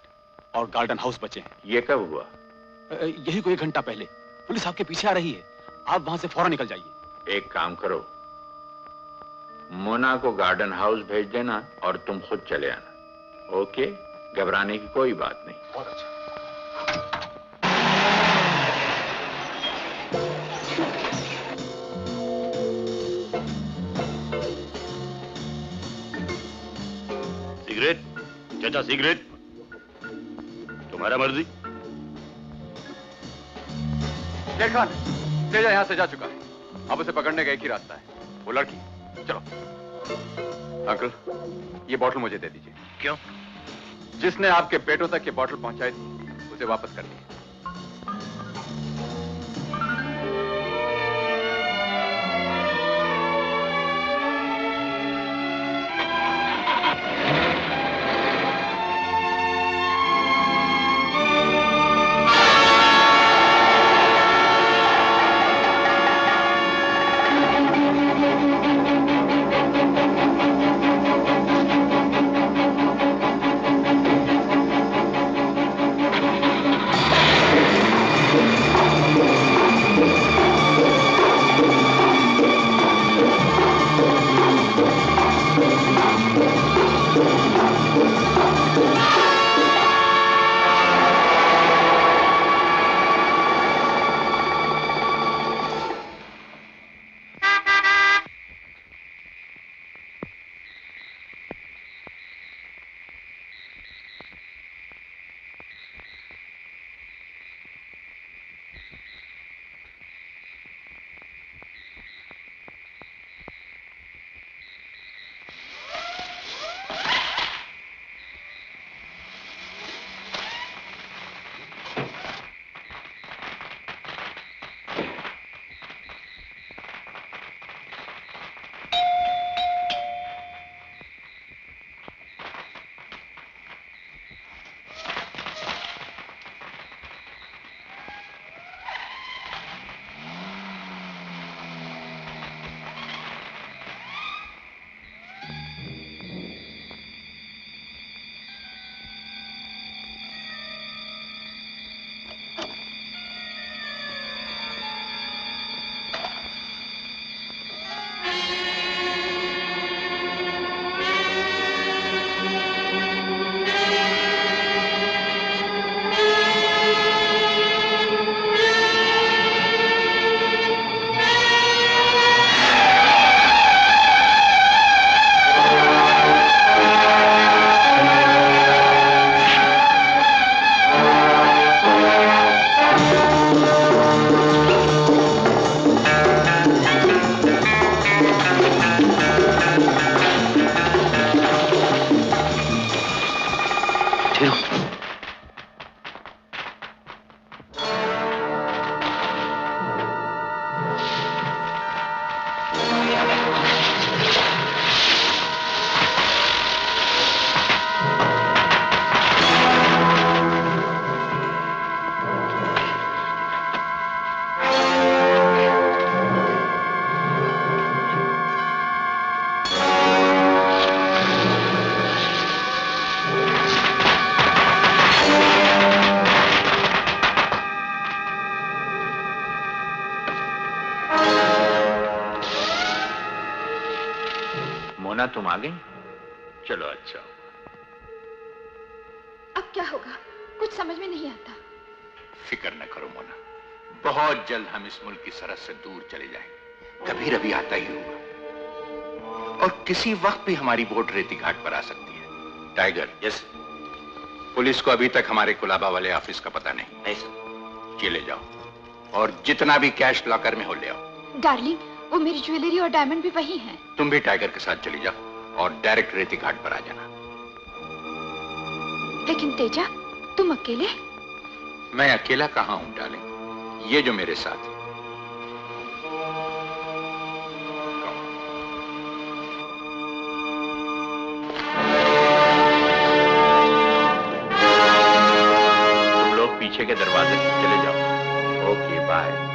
और गार्डन हाउस बचे हैं। ये कब हुआ? यही कोई 1 घंटा पहले। पुलिस आपके पीछे आ रही है, आप वहां से फौरन निकल जाइए। एक काम करो, मोना को गार्डन हाउस भेज देना और तुम खुद चले आना। ओके? घबराने की कोई बात नहीं। बहुत अच्छा। सिगरेट? चाचा सिगरेट? तुम्हारा मर्जी। शेर खान, तेजा यहां से जा चुका है। अब उसे पकड़ने का एक ही रास्ता है, वो लड़की। चलो। अंकल, ये बोतल मुझे दे दीजिए। क्यों? जिसने आपके पेटों तक ये बोतल पहुंचाई थी उसे वापस कर दीजिए। मोना तुम आ गई? चलो अच्छा। अब क्या होगा कुछ समझ में नहीं आता। फिक्र न करो मोना, बहुत जल्द हम इस मुल्क की सरहद से दूर चले जाएंगे। कभी रवि आता ही होगा और किसी वक्त भी हमारी बोट रेती घाट पर आ सकती है। टाइगर। यस। पुलिस को अभी तक हमारे कुलाबा वाले ऑफिस का पता नहीं। नहीं सर। ये ले जाओ और जितना भी कैश लॉकर में हो ले आओ। डार्लिंग, वो मेरी ज्वेलरी और डायमंड भी वही हैं। तुम भी टाइगर के साथ चली जाओ और डायरेक्ट रेती घाट पर आ जाना। लेकिन तेजा, तुम अकेले? मैं अकेला कहां हूं डार्लिंग, ये जो मेरे साथ है। तुम लोग पीछे के दरवाजे से चले जाओ। Okay bye.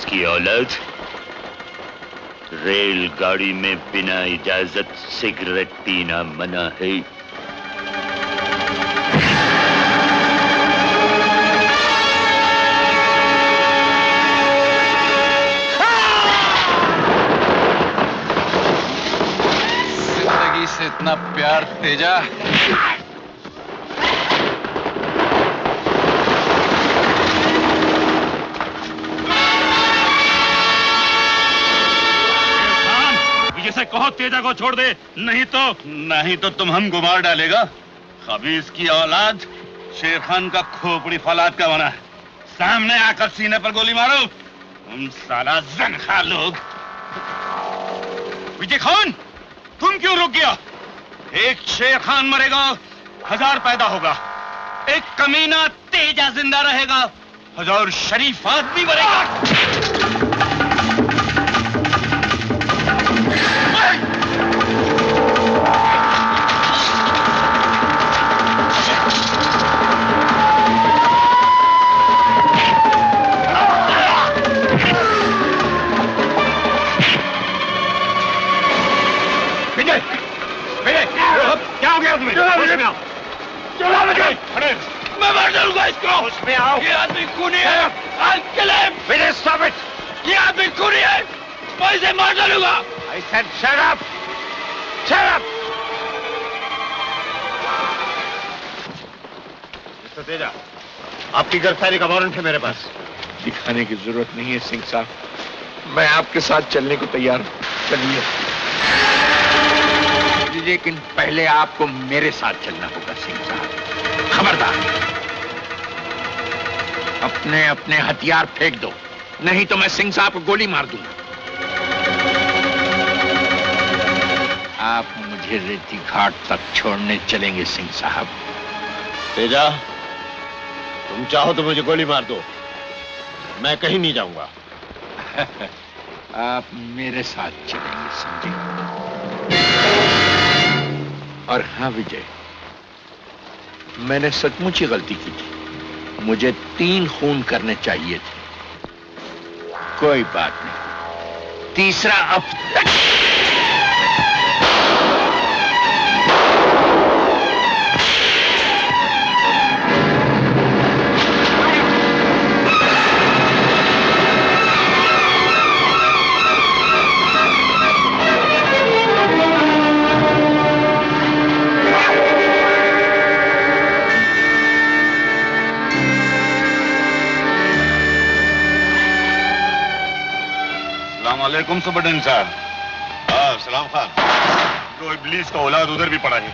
की औलाद, रेलगाड़ी में बिना इजाजत सिगरेट पीना मना है। जिंदगी से इतना प्यार तेजा, विजय से तेजा को छोड़ दे, नहीं तो तुम हम गुमार डालेगा। खबीस की औलाद शेर खान का खोपड़ी फौलाद का बना है। सामने आकर सीने पर गोली मारो, तुम साला जनखा लोग। विजय खान, तुम क्यों रुक गया? एक शेर खान मरेगा, 1000 पैदा होगा। एक कमीना तेजा जिंदा रहेगा, 1000 शरीफ आदमी मरेगा। क्या हो गया तुम्हें? चला मुझे! मैं मार डालूंगा इसको! उसमें आओ! ये आदमी खूनी है! I'll kill him! Finish, stop it! ये आदमी खूनी है! मैं इसे मार डालूंगा! I said shut up! Shut up! Mister Teja, आपकी गिरफ्तारी का वारंट है मेरे पास। दिखाने की जरूरत नहीं है सिंह साहब, मैं आपके साथ चलने को तैयार हूं। चलिए, लेकिन पहले आपको मेरे साथ चलना होगा सिंह साहब। खबरदार, अपने अपने हथियार फेंक दो, नहीं तो मैं सिंह साहब को गोली मार दूंगा। आप मुझे रेती घाट तक छोड़ने चलेंगे सिंह साहब? तेजा, तुम चाहो तो मुझे गोली मार दो, मैं कहीं नहीं जाऊंगा। आप मेरे साथ चलेंगे समझे? और हाँ विजय, मैंने सचमुच ही गलती की थी। मुझे 3 खून करने चाहिए थे। कोई बात नहीं, तीसरा अब वालेकुम सुबरडेंट साहब। हाँ, सलाम खान। तो इब्लीस का औलाद उधर भी पड़ा है।